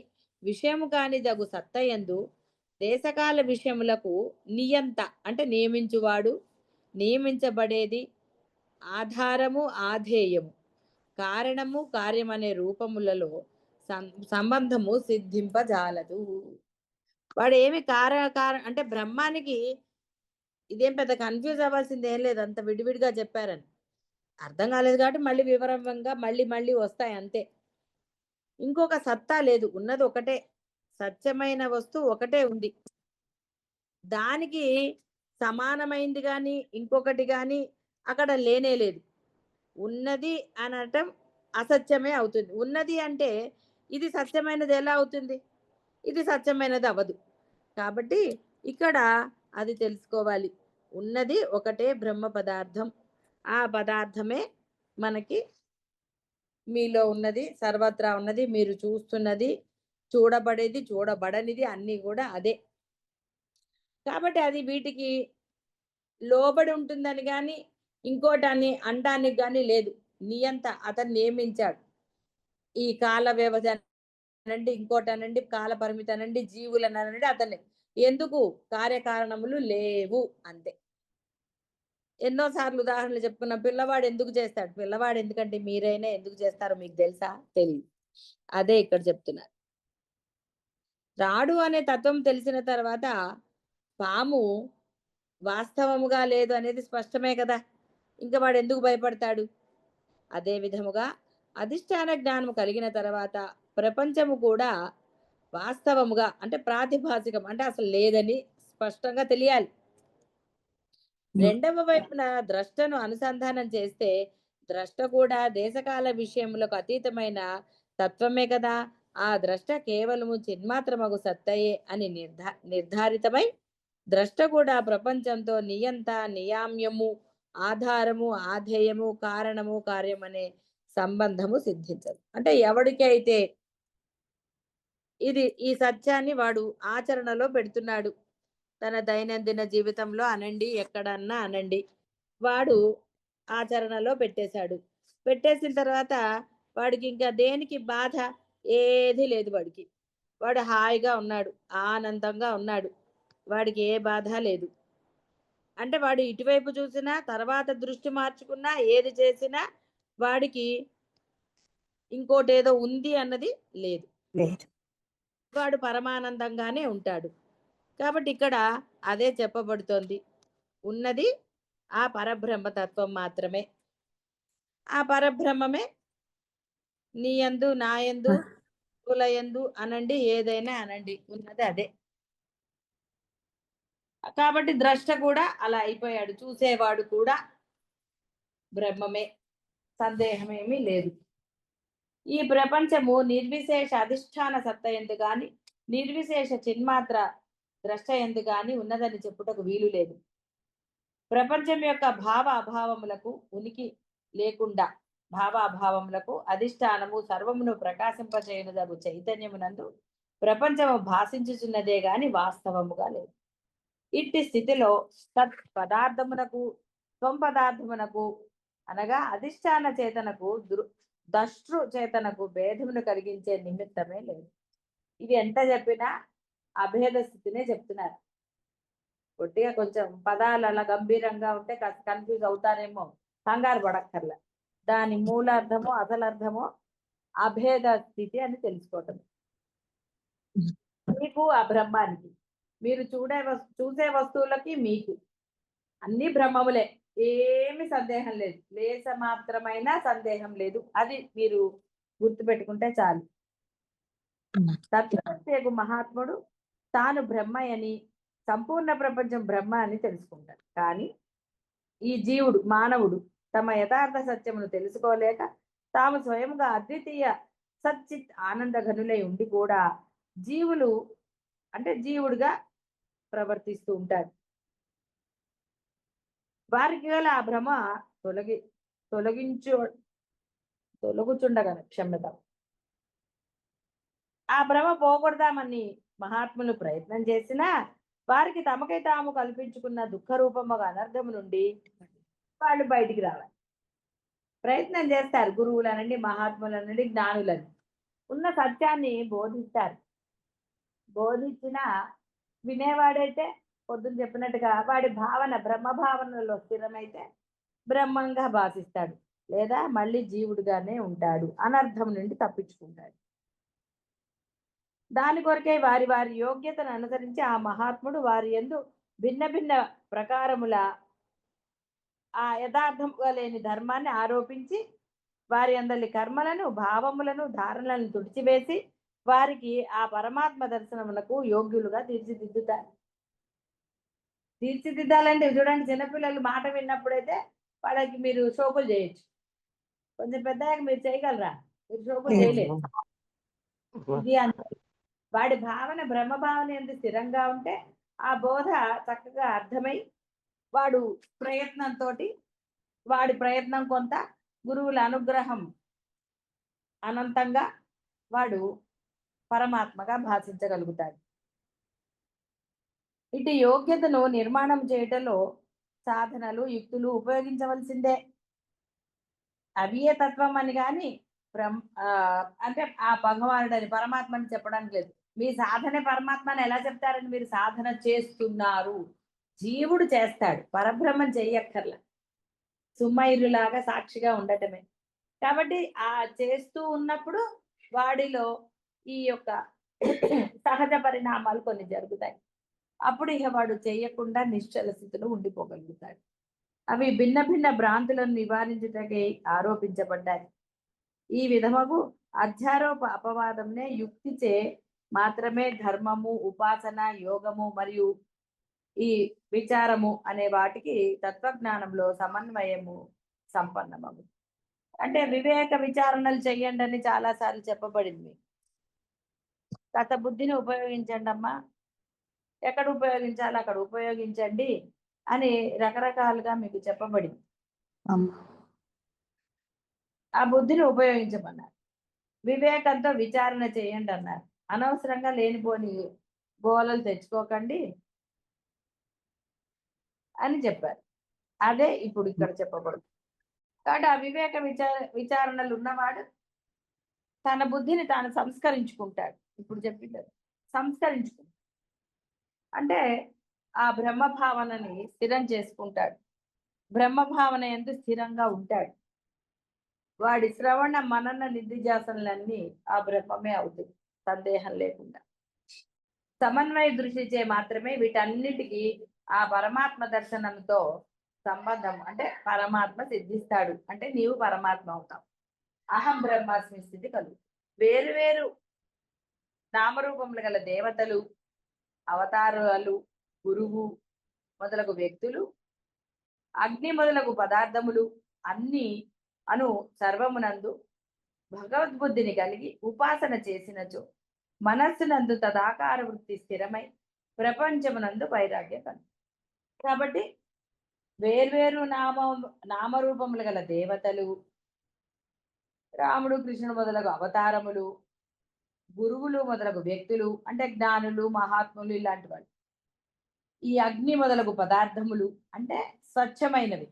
విషయము కానిదగు సత్తయందు దేశకాల విషయములకు నియంత అంటే నియమించువాడు, నియమించబడేది, ఆధారము, ఆధేయము, కారణము, కార్యమనే రూపములలో సంబంధము సిద్ధింపజాలదు. వాడు ఏమి అంటే బ్రహ్మానికి ఇదేం పెద్ద కన్ఫ్యూజ్ అవ్వాల్సింది ఏం లేదు, అంత విడివిడిగా చెప్పారని. అర్థం కాలేదు కాబట్టి మళ్ళీ వివరంగా మళ్ళీ మళ్ళీ వస్తాయి అంతే. ఇంకొక సత్తా లేదు, ఉన్నది ఒకటే. సత్యమైన వస్తువు ఒకటే ఉంది. దానికి సమానమైంది కానీ ఇంకొకటి కానీ అక్కడ లేనే లేదు. ఉన్నది అనటం అసత్యమే అవుతుంది. ఉన్నది అంటే ఇది సత్యమైనది ఎలా అవుతుంది? ఇది సత్యమైనది అవ్వదు. కాబట్టి ఇక్కడ అది తెలుసుకోవాలి. ఉన్నది ఒకటే బ్రహ్మ పదార్థం. ఆ పదార్థమే మనకి మీలో ఉన్నది, సర్వత్రా ఉన్నది, మీరు చూస్తున్నది, చూడబడేది, చూడబడనిది అన్నీ కూడా అదే. కాబట్టి అది వీటికి లోబడి ఉంటుందని కానీ ఇంకోటాన్ని అనడానికి కానీ లేదు. నియంత అతను నియమించాడు. ఈ కాల వ్యవధి అనండి, ఇంకోటనండి, కాల పరిమితి అనండి, జీవులను అనండి, అతన్ని ఎందుకు కార్యకారణములు లేవు అంతే. ఎన్నో సార్లు ఉదాహరణలు చెప్పుకున్న పిల్లవాడు ఎందుకు చేస్తాడు? పిల్లవాడు ఎందుకంటే మీరైనా ఎందుకు చేస్తారో మీకు తెలుసా? తెలియదు. అదే ఇక్కడ చెప్తున్నారు. రాడు అనే తత్వం తెలిసిన తర్వాత పాము వాస్తవముగా లేదు అనేది స్పష్టమే కదా. ఇంకా వాడు ఎందుకు భయపడతాడు? అదే విధముగా అధిష్టాన జ్ఞానము కలిగిన తర్వాత ప్రపంచము కూడా వాస్తవముగా అంటే ప్రాతిభాసికం అంటే అసలు లేదని స్పష్టంగా తెలియాలి. రెండవ వైపున ద్రష్టను అనుసంధానం చేస్తే ద్రష్ట కూడా దేశకాల విషయములకు అతీతమైన తత్వమే కదా. ఆ ద్రష్ట కేవలము చిన్మాత్రమగు సత్తయే అని నిర్ధారితమై ద్రష్ట కూడా ప్రపంచంతో నియంత, నియామ్యము, ఆధారము, ఆధేయము, కారణము, కార్యమనే సంబంధము సిద్ధించదు. అంటే ఎవడికైతే ఈ సత్యాన్ని వాడు ఆచరణలో పెడుతున్నాడు, తన దైనందిన జీవితంలో అనండి, ఎక్కడన్నా అనండి, వాడు ఆచరణలో పెట్టేశాడు. పెట్టేసిన తర్వాత వాడికి ఇంకా దేనికి బాధ ఏది లేదు. వాడు హాయిగా ఉన్నాడు, ఆనందంగా ఉన్నాడు, వాడికి ఏ బాధ లేదు. అంటే వాడు ఇటువైపు చూసినా, తర్వాత దృష్టి మార్చుకున్నా, ఏది చేసినా వాడికి ఇంకోటేదో ఉంది అన్నది లేదు. వాడు పరమానందంగానే ఉంటాడు. కాబట్టి ఇక్కడ అదే చెప్పబడుతోంది. ఉన్నది ఆ పరబ్రహ్మ తత్వం మాత్రమే. ఆ పరబ్రహ్మమే నీ యందు, నా యందు, కులయందు అనండి, ఏదైనా అనండి, ఉన్నది అదే. కాబట్టి ద్రష్ట కూడా అలా అయిపోయాడు, చూసేవాడు కూడా బ్రహ్మమే, సందేహమేమీ లేదు. ఈ ప్రపంచము నిర్విశేష అధిష్టాన సత్త ఎందు గాని, నిర్విశేష చిన్మాత్ర ద్రష్ట ఎందు గాని ఉన్నదని చెప్పుటకు వీలు లేదు. ప్రపంచం యొక్క భావ అభావములకు ఉనికి లేకుండా, భావ అభావములకు అధిష్టానము సర్వమును ప్రకాశింపచేయునదగు చైతన్యమునందు ప్రపంచము భాషించుచున్నదే గాని వాస్తవముగా లేదు. ఇట్టి స్థితిలో తత్ పదార్థమునకు త్వం పదార్థమునకు అనగా అధిష్టాన చేతనకు దృష్టృ చేతనకు భేదమును కలిగించే నిమిత్తమే లేదు. ఇది ఎంత చెప్పినా అభేద స్థితినే చెప్తున్నారు. కొద్దిగా కొంచెం పదాలు అలా గంభీరంగా ఉంటే కాస్త కన్ఫ్యూజ్ అవుతారేమో, కంగారు పడక్కర్లే. దాని మూలార్థమో అసలర్థమో అభేద స్థితి అని తెలుసుకోవటం. మీకు ఆ బ్రహ్మానికి, మీరు చూసే వస్తువులకి మీకు అన్ని బ్రహ్మములే, ఏమి సందేహం లేదు, లేస మాత్రమైన సందేహం లేదు. అది మీరు గుర్తుపెట్టుకుంటే చాలు. తత్వజ్ఞ మహాత్ముడు తాను బ్రహ్మయని, సంపూర్ణ ప్రపంచం బ్రహ్మ అని తెలుసుకుంటాడు. కానీ ఈ జీవుడు, మానవుడు తమ యథార్థ సత్యమును తెలుసుకోలేక తాము స్వయంగా అద్వితీయ సచ్చిత్ ఆనంద ఘనులై ఉండి కూడా జీవుడుగా ప్రవర్తిస్తూ ఉంటాడు. వారికి గల ఆ భ్రమ తొలగుచుండగా క్షమ్యత, ఆ భ్రమ పోగొడదామని మహాత్ములు ప్రయత్నం చేసినా వారికి తమకై తాము కల్పించుకున్న దుఃఖ రూపము అనర్థము నుండి వాళ్ళు బయటికి రావాలి. ప్రయత్నం చేస్తారు, గురువులనండి, మహాత్ములనండి, జ్ఞానులని ఉన్న సత్యాన్ని బోధిస్తారు. బోధించిన వినేవాడైతే పొద్దున్న చెప్పినట్టుగా వాడి భావన బ్రహ్మ భావనలో స్థిరమైతే బ్రహ్మంగా భాషిస్తాడు, లేదా మళ్ళీ జీవుడుగానే ఉంటాడు, అనర్థం నుండి తప్పించుకుంటాడు. దాని కొరకే వారి వారి యోగ్యతను అనుసరించి ఆ మహాత్ముడు వారి యందు భిన్న భిన్న ప్రకారముల ఆ యథార్థముగా లేని ధర్మాన్ని ఆరోపించి వారి అందరి కర్మలను, భావములను, ధారణలను తుడిచివేసి వారికి ఆ పరమాత్మ దర్శనములకు యోగ్యులుగా తీర్చిదిద్దుతారు. తీర్చిదిద్దాలంటే చూడండి, చిన్నపిల్లలు మాట విన్నప్పుడైతే వాళ్ళకి మీరు షోకులు చేయొచ్చు, కొంచెం పెద్దగా మీరు చేయగలరా? మీరు షోకులు చేయలేదు. ఇది అంతే. వాడి భావన బ్రహ్మ భావన ఎంత స్థిరంగా ఉంటే ఆ బోధ చక్కగా అర్థమై వాడు ప్రయత్నంతో, వాడి ప్రయత్నం కొంత, గురువుల అనుగ్రహం అనంతంగా వాడు పరమాత్మగా భాషించగలుగుతాడు. ఇటు యోగ్యతను నిర్మాణం చేయటంలో సాధనలు, యుక్తులు ఉపయోగించవలసిందే. అవియే తత్వం అని కానీ అంటే ఆ భగవానుడని పరమాత్మని చెప్పడానికి లేదు. మీ సాధనే పరమాత్మని ఎలా చెప్తారని? మీరు సాధన చేస్తున్నారు, జీవుడు చేస్తాడు, పరబ్రహ్మం చెయ్యక్కర్లా, సుమైరులాగా సాక్షిగా ఉండటమే. కాబట్టి ఆ చేస్తూ ఉన్నప్పుడు వాడిలో ఈ యొక్క సహజ పరిణామాలు కొన్ని జరుగుతాయి. అప్పుడు ఇక వాడు చేయకుండా నిశ్చల స్థితిలో ఉండిపోగలుగుతాడు. అవి భిన్న భిన్న భ్రాంతులను నివారించుటకై ఆరోపించబడ్డాయి. ఈ విధముగు అధ్యారోప అపవాదంనే యుక్తిచే మాత్రమే ధర్మము, ఉపాసన, యోగము మరియు ఈ విచారము అనే వాటికి తత్వజ్ఞానంలో సమన్వయము సంపన్నమగు. అంటే వివేక విచారణలు చెయ్యండి అని చాలాసార్లు చెప్పబడింది. గత బుద్ధిని ఉపయోగించండి అమ్మా, ఎక్కడ ఉపయోగించాలి అక్కడ ఉపయోగించండి అని రకరకాలుగా మీకు చెప్పబడింది. ఆ బుద్ధిని ఉపయోగించమన్నారు. వివేకంతో విచారణ చేయండి అన్నారు. అనవసరంగా లేనిపోని గోలలు తెచ్చుకోకండి అని చెప్పారు. అదే ఇప్పుడు ఇక్కడ చెప్పబడుతుంది. కాబట్టి ఆ వివేక విచారణలు ఉన్నవాడు తన బుద్ధిని తాను సంస్కరించుకుంటాడు. ఇప్పుడు చెప్పింది సంస్కరించుకుంటాడు అంటే ఆ బ్రహ్మ భావనని స్థిరం చేసుకుంటాడు. బ్రహ్మ భావన యందు స్థిరంగా ఉంటాడు. వాడి శ్రవణ మనన నిధిధ్యాసనలన్నీ ఆ బ్రహ్మమే అవుతుంది, సందేహం లేకుండా. సమన్వయ దృష్టిచే మాత్రమే వీటన్నిటికీ ఆ పరమాత్మ దర్శనంతో సంబంధం, అంటే పరమాత్మ సిద్ధిస్తాడు, అంటే నీవు పరమాత్మ అవుతావు. అహం బ్రహ్మాస్మి స్థితి కలుగు. వేరు వేరు నామరూపములు గల దేవతలు, అవతారాలు, గురువు మొదలగు వ్యక్తులు, అగ్ని మొదలగు పదార్థములు అన్ని అను సర్వమునందు భగవద్బుద్ధిని కలిగి ఉపాసన చేసినచో మనస్సునందు తదాకార వృత్తి స్థిరమై ప్రపంచమునందు వైరాగ్య కలుగు. కాబట్టి వేర్వేరు నామరూపములు గల దేవతలు, రాముడు కృష్ణుడు మొదలగు అవతారములు, గురువులు మొదలగు వ్యక్తులు అంటే జ్ఞానులు, మహాత్ములు ఇలాంటి వాళ్ళు, ఈ అగ్ని మొదలగు పదార్థములు అంటే స్వచ్ఛమైనవి,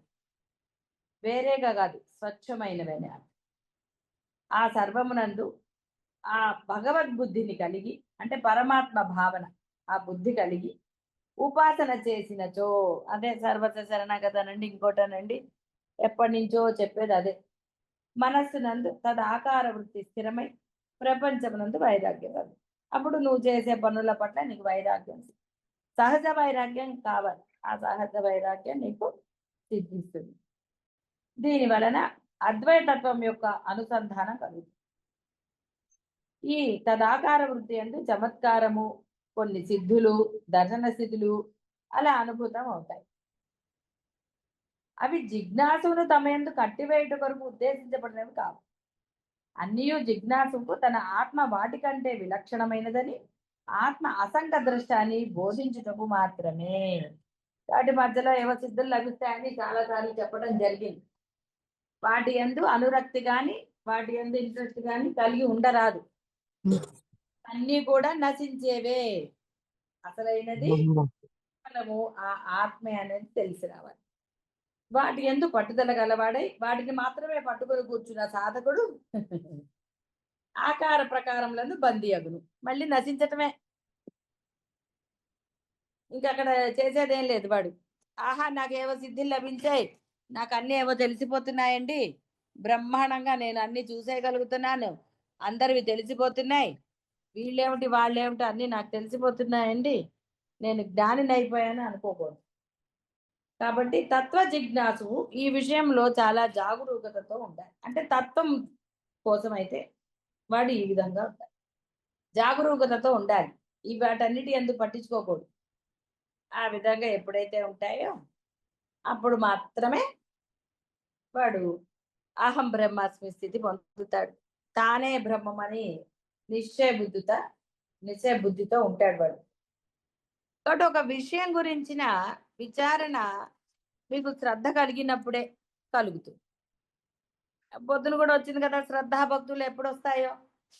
వేరేగా కాదు, స్వచ్ఛమైనవి అని అర్థం. ఆ సర్వమునందు ఆ భగవద్బుద్ధిని కలిగి అంటే పరమాత్మ భావన, ఆ బుద్ధి కలిగి ఉపాసన చేసినచో, అదే సర్వత శరణగతనండి, ఇంకోటనండి, ఎప్పటి నుంచో చెప్పేది అదే. మనస్సునందు తదాకార వృత్తి స్థిరమై ప్రపంచమునందు వైరాగ్యం కలుగు. అప్పుడు నువ్వు చేసే పనుల పట్ల నీకు వైరాగ్యం, సహజ వైరాగ్యం కావాలి. ఆ సహజ వైరాగ్యం నీకు సిద్ధిస్తుంది. దీని వలన అద్వైతత్వం యొక్క అనుసంధానం కలుగుతుంది. ఈ తదాకార వృత్తి అందు చమత్కారము, కొన్ని సిద్ధులు, దర్శన స్థితులు అలా అనుభూతం అవుతాయి. అవి జిజ్ఞాసును తమ యందు కట్టివేయుట కొరకు ఉద్దేశించబడినవి కావు. అన్నియు జిజ్ఞాసుకు తన ఆత్మ వాటికంటే విలక్షణమైనదని, ఆత్మ అసంగ దృష్ట అని బోధించుటకు మాత్రమే. వాటి మధ్యలో ఏవో సిద్ధులు లభిస్తాయని చాలా సార్లు చెప్పడం జరిగింది. వాటి యందు అనురక్తి గాని, వాటి యందు ఇంట్రెస్ట్ గాని కలిగి ఉండరాదు. అన్నీ కూడా నశించేవే. అసలైనది కేవలము ఆ ఆత్మే అనేది తెలిసి రావాలి. వాటి యందు పట్టుదల గలవాడై వాటిని మాత్రమే పట్టుకొని కూర్చున్న సాధకుడు ఆకార ప్రకారములను బందీ అగును. మళ్ళీ నశించటమే, ఇంకా అక్కడ చేసేదేం లేదు. వాడు ఆహా నాకేవో సిద్ధులు లభించాయి, నాకు అన్నీ ఏవో తెలిసిపోతున్నాయండి, బ్రహ్మాండంగా నేను అన్ని చూసేయగలుగుతున్నాను, అందరివి తెలిసిపోతున్నాయి, వీళ్ళేమిటి వాళ్ళేమిటి అన్నీ నాకు తెలిసిపోతున్నాయండి, నేను జ్ఞానిని అయిపోయాను అనుకోకూడదు. కాబట్టి తత్వ జిజ్ఞాసు ఈ విషయంలో చాలా జాగరూకతతో ఉండాలి. అంటే తత్వం కోసం అయితే వాడు ఈ విధంగా ఉండాలి, జాగరూకతతో ఉండాలి. ఈ వాటన్నిటి ఎందుకు పట్టించుకోకూడదు. ఆ విధంగా ఎప్పుడైతే ఉంటాయో అప్పుడు మాత్రమే వాడు అహం బ్రహ్మాస్మి స్థితి పొందుతాడు. తానే బ్రహ్మమని నిశ్చయ బుద్ధితో ఉంటాడు వాడు. కాబట్టి ఒక విషయం గురించిన విచారణ మీకు శ్రద్ధ కలిగినప్పుడే కలుగుతుంది. పొద్దున కూడా వచ్చింది కదా, శ్రద్ధా భక్తులు ఎప్పుడు వస్తాయో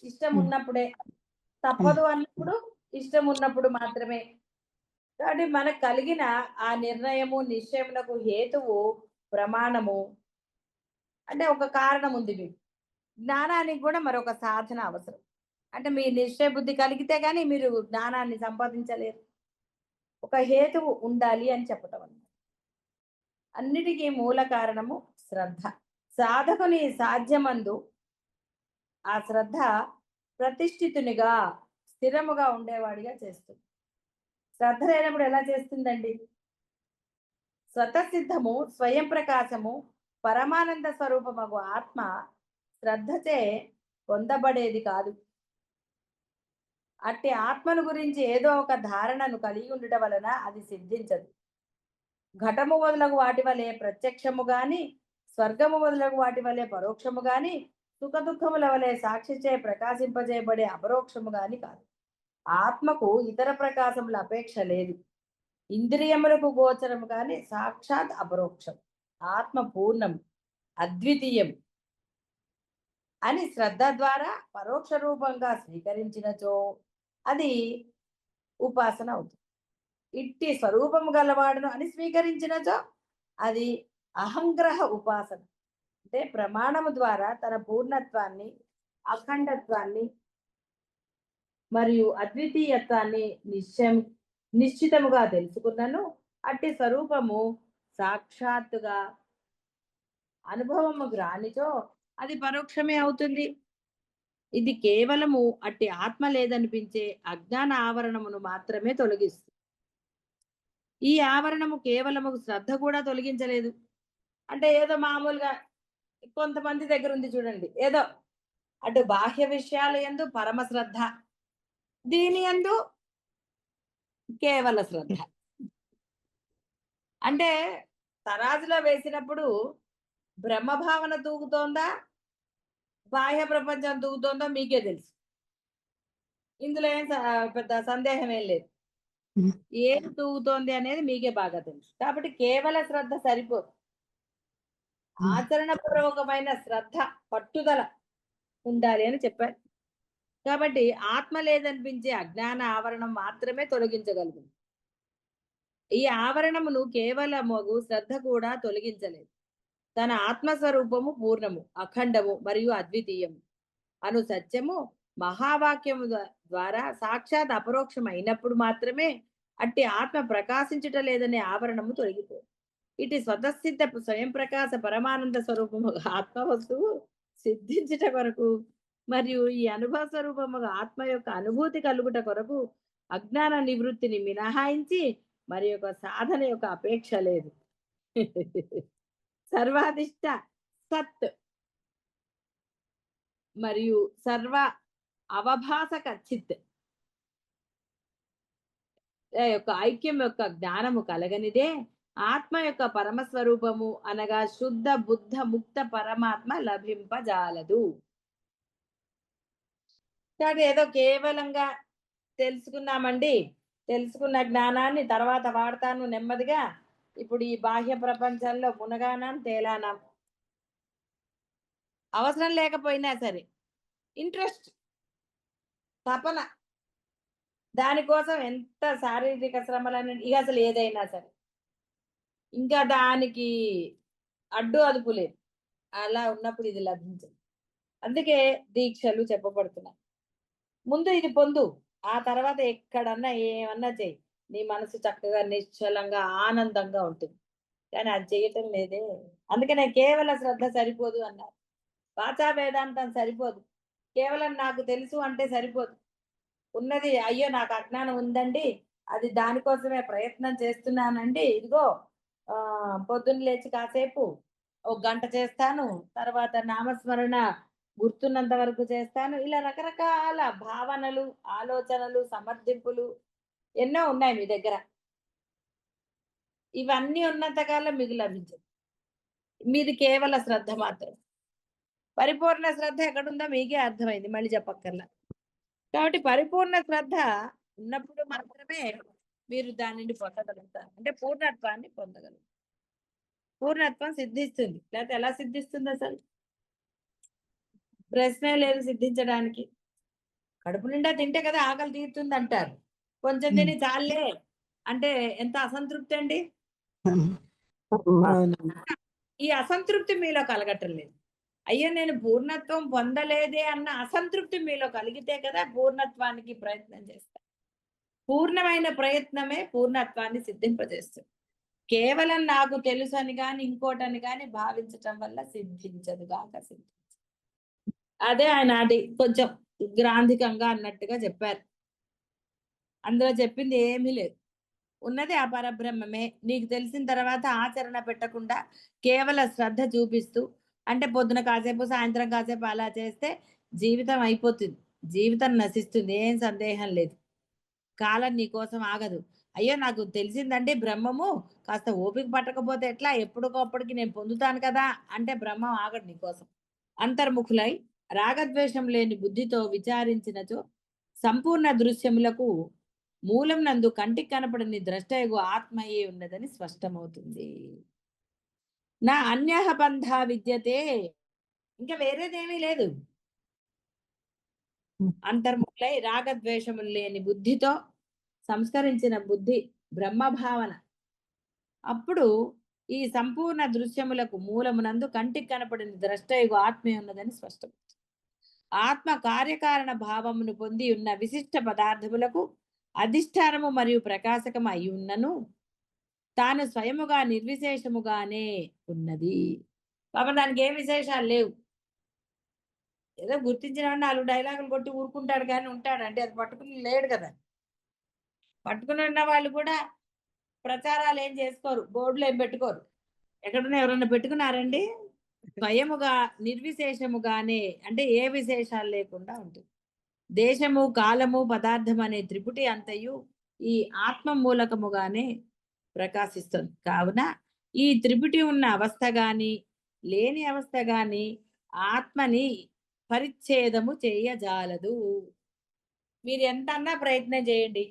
ఇష్టం ఉన్నప్పుడే, తప్పదు అన్నప్పుడు, ఇష్టం ఉన్నప్పుడు మాత్రమే. కాబట్టి మనకు కలిగిన ఆ నిర్ణయము, నిశ్చయమునకు హేతువు ప్రమాణము, అంటే ఒక కారణం ఉంది. మీకు జ్ఞానానికి కూడా మరొక సాధన అవసరం. అంటే మీ నిశ్చయ బుద్ధి కలిగితే కానీ మీరు జ్ఞానాన్ని సంపాదించలేరు. ఒక హేతువు ఉండాలి అని చెప్పటం అన్నమాట. అన్నిటికీ మూల కారణము శ్రద్ధ. సాధకుని సాధ్యమందు ఆ శ్రద్ధ ప్రతిష్ఠితునిగా, స్థిరముగా ఉండేవాడిగా చేస్తుంది. శ్రద్ధ లేనప్పుడు ఎలా చేస్తుందండి? స్వతసిద్ధము, స్వయం ప్రకాశము, పరమానంద స్వరూపమగు ఆత్మ శ్రద్ధచే పొందబడేది కాదు. అట్టి ఆత్మను గురించి ఏదో ఒక ధారణను కలిగి ఉండటం వలన అది సిద్ధించదు. ఘటము మొదలగు వాటి వలె ప్రత్యక్షము గాని, స్వర్గము మొదలగు వాటి వలె పరోక్షము గాని, సుఖ దుఃఖముల వలె సాక్షిచే ప్రకాశింపజేయబడే అపరోక్షము గాని కాదు. ఆత్మకు ఇతర ప్రకాశముల అపేక్ష లేదు. ఇంద్రియములకు గోచరము కానీ సాక్షాత్ అపరోక్షం. ఆత్మ పూర్ణం, అద్వితీయం. అని శ్రద్ధ ద్వారా పరోక్ష రూపంగా స్వీకరించినచో అది ఉపాసన అవుతుంది. ఇట్టి స్వరూపము గలవాడును అని స్వీకరించినచో అది అహంగ్రహ ఉపాసన. అంటే ప్రమాణము ద్వారా తన పూర్ణత్వాన్ని, అఖండత్వాన్ని మరియు అద్వితీయత్వాన్ని నిశ్చితముగా తెలుసుకున్నను అట్టి స్వరూపము సాక్షాత్తుగా అనుభవము గ్రానిచో అది పరోక్షమే అవుతుంది. ఇది కేవలము అట్టి ఆత్మ లేదనిపించే అజ్ఞాన ఆవరణమును మాత్రమే తొలగిస్తుంది. ఈ ఆవరణము కేవలము శ్రద్ధ కూడా తొలగించలేదు. అంటే ఏదో మామూలుగా కొంతమంది దగ్గర ఉంది చూడండి, ఏదో అటు బాహ్య విషయాలు యందు పరమ శ్రద్ధ, దీని యందు కేవల శ్రద్ధ. అంటే తరాజులో వేసినప్పుడు బ్రహ్మభావన తూగుతోందా, బాహ్య ప్రపంచం తూగుతోందో మీకే తెలుసు. ఇందులో ఏం పెద్ద సందేహం ఏం లేదు. ఏం తూగుతోంది అనేది మీకే బాగా తెలుసు. కాబట్టి కేవల శ్రద్ధ సరిపోదు. ఆచరణ పూర్వకమైన శ్రద్ధ, పట్టుదల ఉండాలి అని చెప్పారు. కాబట్టి ఆత్మ లేదనిపించే అజ్ఞాన ఆవరణం మాత్రమే తొలగించగలదు. ఈ ఆవరణమును కేవలము శ్రద్ధ కూడా తొలగించలేదు. తన ఆత్మస్వరూపము పూర్ణము, అఖండము మరియు అద్వితీయము అను సత్యము మహావాక్యము ద్వారా సాక్షాత్ అపరోక్షం అయినప్పుడు మాత్రమే అట్టి ఆత్మ ప్రకాశించుట లేదనే ఆవరణము తొలగిపోదు. ఇటు స్వతసిద్ధ స్వయం ప్రకాశ పరమానంద స్వరూపము ఆత్మ వస్తువు సిద్ధించుట కొరకు మరియు ఈ అనుభవ స్వరూపముగా ఆత్మ యొక్క అనుభూతి కలుగుట కొరకు అజ్ఞాన నివృత్తిని మినహాయించి మరి యొక్క సాధన యొక్క అపేక్ష లేదు. సర్వాధిష్ట సత్ మరియు సర్వ అవభాసక చిత్ యొక్క ఐక్యం యొక్క జ్ఞానము కలగనిదే ఆత్మ యొక్క పరమస్వరూపము అనగా శుద్ధ బుద్ధ ముక్త పరమాత్మ లభింపజాలదు. కాబట్టి ఏదో కేవలంగా తెలుసుకున్నామండి, తెలుసుకున్న జ్ఞానాన్ని తర్వాత వాడతాను నెమ్మదిగా, ఇప్పుడు ఈ బాహ్య ప్రపంచంలో మునగానాం తేలానాం, అవసరం లేకపోయినా సరే ఇంట్రెస్ట్, తపన, దానికోసం ఎంత శారీరక శ్రమలని ఇక అసలు ఏదైనా సరే ఇంకా దానికి అడ్డు అదుపు లేదు. అలా ఉన్నప్పుడు ఇది లభించదు. అందుకే దీక్షలు చెప్పబడుతున్నాయి. ముందు ఇది పొందు, ఆ తర్వాత ఎక్కడన్నా ఏమన్నా చెయ్యి, నీ మనసు చక్కగా నిశ్చలంగా ఆనందంగా ఉంటుంది. కానీ అది చేయటం లేదే. అందుకనే కేవల శ్రద్ధ సరిపోదు అన్నారు. వాచా వేదాంతం సరిపోదు, కేవలం నాకు తెలుసు అంటే సరిపోదు. ఉన్నది అయ్యో నాకు అజ్ఞానం ఉందండి, అది దానికోసమే ప్రయత్నం చేస్తున్నానండి, ఇదిగో పొద్దున్న లేచి కాసేపు 1 గంట చేస్తాను, తర్వాత నామస్మరణ గుర్తున్నంత వరకు చేస్తాను. ఇలా రకరకాల భావనలు, ఆలోచనలు, సమర్థింపులు ఎన్నో ఉన్నాయి మీ దగ్గర. ఇవన్నీ ఉన్నంతకాలం మీకు లభించదు. మీది కేవల శ్రద్ధ మాత్రం. పరిపూర్ణ శ్రద్ధ ఎక్కడుందో మీకే అర్థమైంది, మళ్ళీ చెప్పక్కర్లా. కాబట్టి పరిపూర్ణ శ్రద్ధ ఉన్నప్పుడు మాత్రమే మీరు దానిని పొందగలుగుతారు. అంటే పూర్ణత్వాన్ని పొందగలుగుతారు. పూర్ణత్వం సిద్ధిస్తుంది. లేకపోతే ఎలా సిద్ధిస్తుంది అసలు? ప్రశ్నే లేదు సిద్ధించడానికి. కడుపు నిండా తింటే కదా ఆకలి తీరుతుంది అంటారు. కొంచెం తిని చాలే అంటే ఎంత అసంతృప్తి అండి. ఈ అసంతృప్తి మీలో కలగటం లేదు. అయ్యో నేను పూర్ణత్వం పొందలేదే అన్న అసంతృప్తి మీలో కలిగితే కదా పూర్ణత్వానికి ప్రయత్నం చేస్తారు. పూర్ణమైన ప్రయత్నమే పూర్ణత్వాన్ని సిద్ధింపజేస్తుంది. కేవలం నాకు తెలుసు అని కానీ ఇంకోటని కానీ భావించటం వల్ల సిద్ధించదు కాక సిద్ధించదు. అదే ఆయన అది కొంచెం గ్రాంధికంగా అన్నట్టుగా చెప్పారు. అందులో చెప్పింది ఏమీ లేదు. ఉన్నది ఆ పరబ్రహ్మమే. నీకు తెలిసిన తర్వాత ఆచరణ పెట్టకుండా కేవల శ్రద్ధ చూపిస్తూ, అంటే పొద్దున కాసేపు సాయంత్రం కాసేపు అలా చేస్తే జీవితం అయిపోతుంది, జీవితం నశిస్తుంది, ఏం సందేహం లేదు. కాలం నీకోసం ఆగదు. అయ్యో నాకు తెలిసిందంటే బ్రహ్మము, కాస్త ఓపిక పట్టకపోతే ఎట్లా, ఎప్పటికప్పటికి నేను పొందుతాను కదా అంటే బ్రహ్మం ఆగడు నీకోసం. అంతర్ముఖులై రాగద్వేషం లేని బుద్ధితో విచారించినచో సంపూర్ణ దృశ్యములకు మూలం నందు కంటికి కనపడని ద్రష్టయగు ఆత్మయే ఉన్నదని స్పష్టమవుతుంది. నా అన్యహ బంధ విద్యతే, ఇంకా వేరేదేమీ లేదు. అంతర్ముఖులై రాగద్వేషములు లేని బుద్ధితో సంస్కరించిన బుద్ధి బ్రహ్మ భావన. అప్పుడు ఈ సంపూర్ణ దృశ్యములకు మూలమునందు కంటికి కనపడిన ద్రష్టయుగు ఆత్మే ఉన్నదని స్పష్టం. ఆత్మ కార్యకారణ భావమును పొంది ఉన్న విశిష్ట పదార్థములకు అధిష్టానము మరియు ప్రకాశకము అయి ఉన్నను తాను స్వయముగా నిర్విశేషముగానే ఉన్నది. పాపం దానికి ఏం విశేషాలు లేవు. ఏదో గుర్తించిన 4 డైలాగులు కొట్టి ఊరుకుంటాడు కానీ ఉంటాడు అంటే అది పట్టుకుని లేడు కదా. పట్టుకుని ఉన్న వాళ్ళు కూడా ప్రచారాలు ఏం చేసుకోరు, బోర్డులు ఏం పెట్టుకోరు. ఎక్కడన్నా ఎవరన్నా పెట్టుకున్నారండి? స్వయముగా నిర్విశేషముగానే అంటే ఏ విశేషాలు లేకుండా ఉంటుంది. దేశము కాలము పదార్థం అనే త్రిపుటి అంతయు ఈ ఆత్మ మూలకముగానే ప్రకాశిస్తుంది. కావున ఈ త్రిపుటి ఉన్న అవస్థ గాని లేని అవస్థ గాని ఆత్మని పరిచ్ఛేదము చేయజాలదు. మీరు ఎంత అన్నా ప్రయత్నం చేయండి,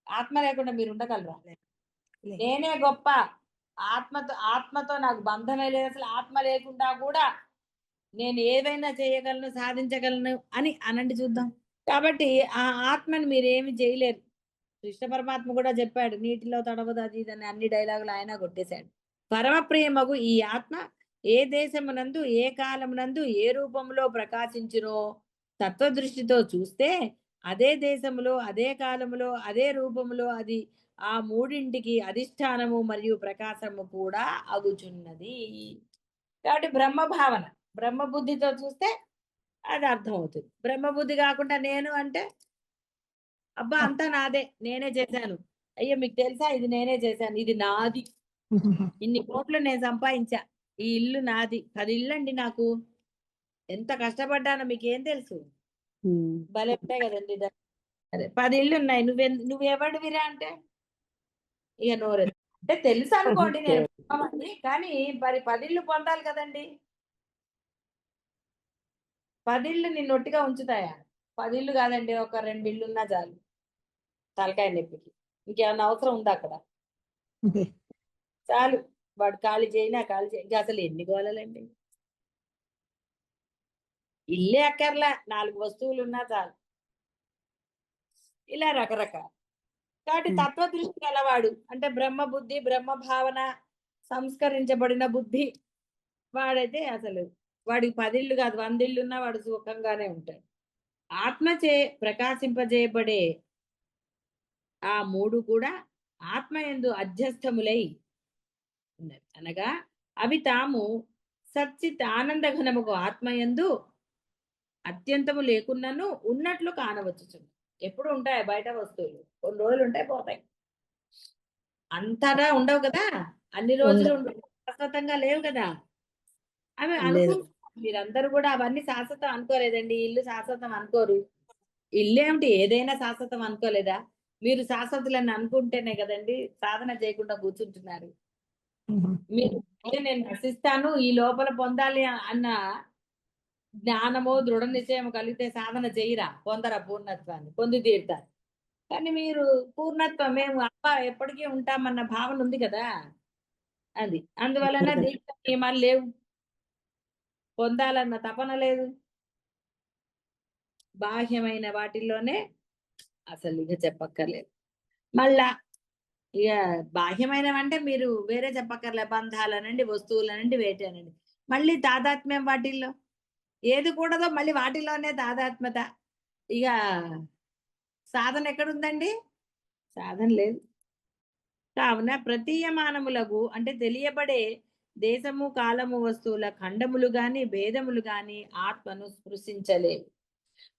ఆత్మ లేకుండా మీరు ఉండగలరా? నేనే గొప్ప, ఆత్మతో నాకు బంధమే లేదు, అసలు ఆత్మ లేకుండా కూడా నేను ఏదైనా చేయగలను, సాధించగలను అని అనండి చూద్దాం. కాబట్టి ఆ ఆత్మని మీరేమి చేయలేరు. కృష్ణ పరమాత్మ కూడా చెప్పాడు, నీటిలో తడవదు అది ఇదని అన్ని డైలాగులు ఆయన కొట్టేశాడు. పరమప్రియమగు ఈ ఆత్మ ఏ దేశమునందు ఏ కాలమునందు ఏ రూపంలో ప్రకాశించునో తత్వదృష్టితో చూస్తే అదే దేశములో అదే కాలములో అదే రూపములో అది ఆ మూడింటికి అధిష్టానము మరియు ప్రకాశము కూడా అగుచున్నది. కాబట్టి బ్రహ్మ భావన, బ్రహ్మ బుద్ధితో చూస్తే అది అర్థమవుతుంది. బ్రహ్మ బుద్ధి కాకుండా నేను అంటే అబ్బా అంతా నాదే, నేనే చేశాను, అయ్యో మీకు తెలుసా ఇది నేనే చేశాను, ఇది నాది, ఇన్ని కోట్లు నేను సంపాదించా, ఈ ఇల్లు నాది. 10 ఇల్లు అండి నాకు, ఎంత కష్టపడ్డానో మీకేం తెలుసు. భలే ఉంటాయి కదండి. అదే 10 ఇల్లు ఉన్నాయి, నువ్వెవడివిరా అంటే ఇక నోరు అంటే తెలుసు అనుకోండి నేను బ్రహ్మమని, కానీ మరి 10 ఇల్లు పొందాలి కదండి. 10 ఇల్లు నిన్ను ఒట్టిగా ఉంచుతాయా? 10 ఇల్లు కాదండి, ఒక 2 ఇల్లు ఉన్నా చాలు తలకాయ నొప్పికి. ఇంకేమన్నా అవసరం ఉందా అక్కడ? చాలు, వాడు ఖాళీ చేయినా ఖాళీ చేయి. ఇంకా అసలు ఎన్ని గోళలండి. ఇల్లే అక్కర్లా, 4 వస్తువులు ఉన్నా చాలు. ఇలా రకరకాల. కాబట్టి తత్వదృష్టి గలవాడు అంటే బ్రహ్మ బుద్ధి బ్రహ్మ భావన సంస్కరించబడిన బుద్ధి వాడైతే అసలు వాడికి 10 ఇళ్ళు కాదు 100 ఇళ్ళు ఉన్నా వాడు సుఖంగానే ఉంటాడు. ఆత్మచే ప్రకాశింపజేయబడే ఆ 3 కూడా ఆత్మయందు అధ్యస్థములై ఉన్నవి. అనగా అవి తాము సచ్చిత్ ఆనందఘనముకు ఆత్మయందు అత్యంతము లేకున్నను ఉన్నట్లు కానవచ్చు. ఎప్పుడు ఉంటాయి బయట వస్తువులు, కొన్ని రోజులు ఉంటాయి పోతాయి, అంతగా ఉండవు కదా, అన్ని రోజులు శాశ్వతంగా లేవు కదా. అవి అనుకుంటున్నారు మీరందరూ కూడా, అవన్నీ శాశ్వతం అనుకోలేదండి. ఇల్లు శాశ్వతం అనుకోరు. ఇల్లు ఏమిటి, ఏదైనా శాశ్వతం అనుకోలేదా? మీరు శాశ్వతులని అనుకుంటేనే కదండి సాధన చేయకుండా కూర్చుంటున్నారు. మీరు నేను నశిస్తాను ఈ లోపల పొందాలి అన్న జ్ఞానమో దృఢ నిశ్చయం కలిగితే సాధన చేయరా, పొందరా పూర్ణత్వాన్ని, పొంది తీరుతారు. కానీ మీరు పూర్ణత్వం మేము అబ్బా ఎప్పటికీ ఉంటామన్న భావన ఉంది కదా, అది అందువలన దీక్ష నియమాలు లేవు, పొందాలన్న తపన లేదు. బాహ్యమైన వాటిల్లోనే అసలు ఇక చెప్పక్కర్లేదు. మళ్ళా ఇక బాహ్యమైనవంటే మీరు వేరే చెప్పక్కర్లే, బంధాలనండి వస్తువులనండి వేటనండి. మళ్ళీ తాదాత్మ్యం వాటిల్లో ఏది కూడదో మళ్ళీ వాటిలోనే తాదాత్మ్యత. ఇక సాధన ఎక్కడుందండి? సాధన లేదు. కావున ప్రతీయమానములకు అంటే తెలియబడే దేశము కాలము వస్తువుల ఖండములు గాని భేదములు గాని ఆత్మను స్పృశించలేవు.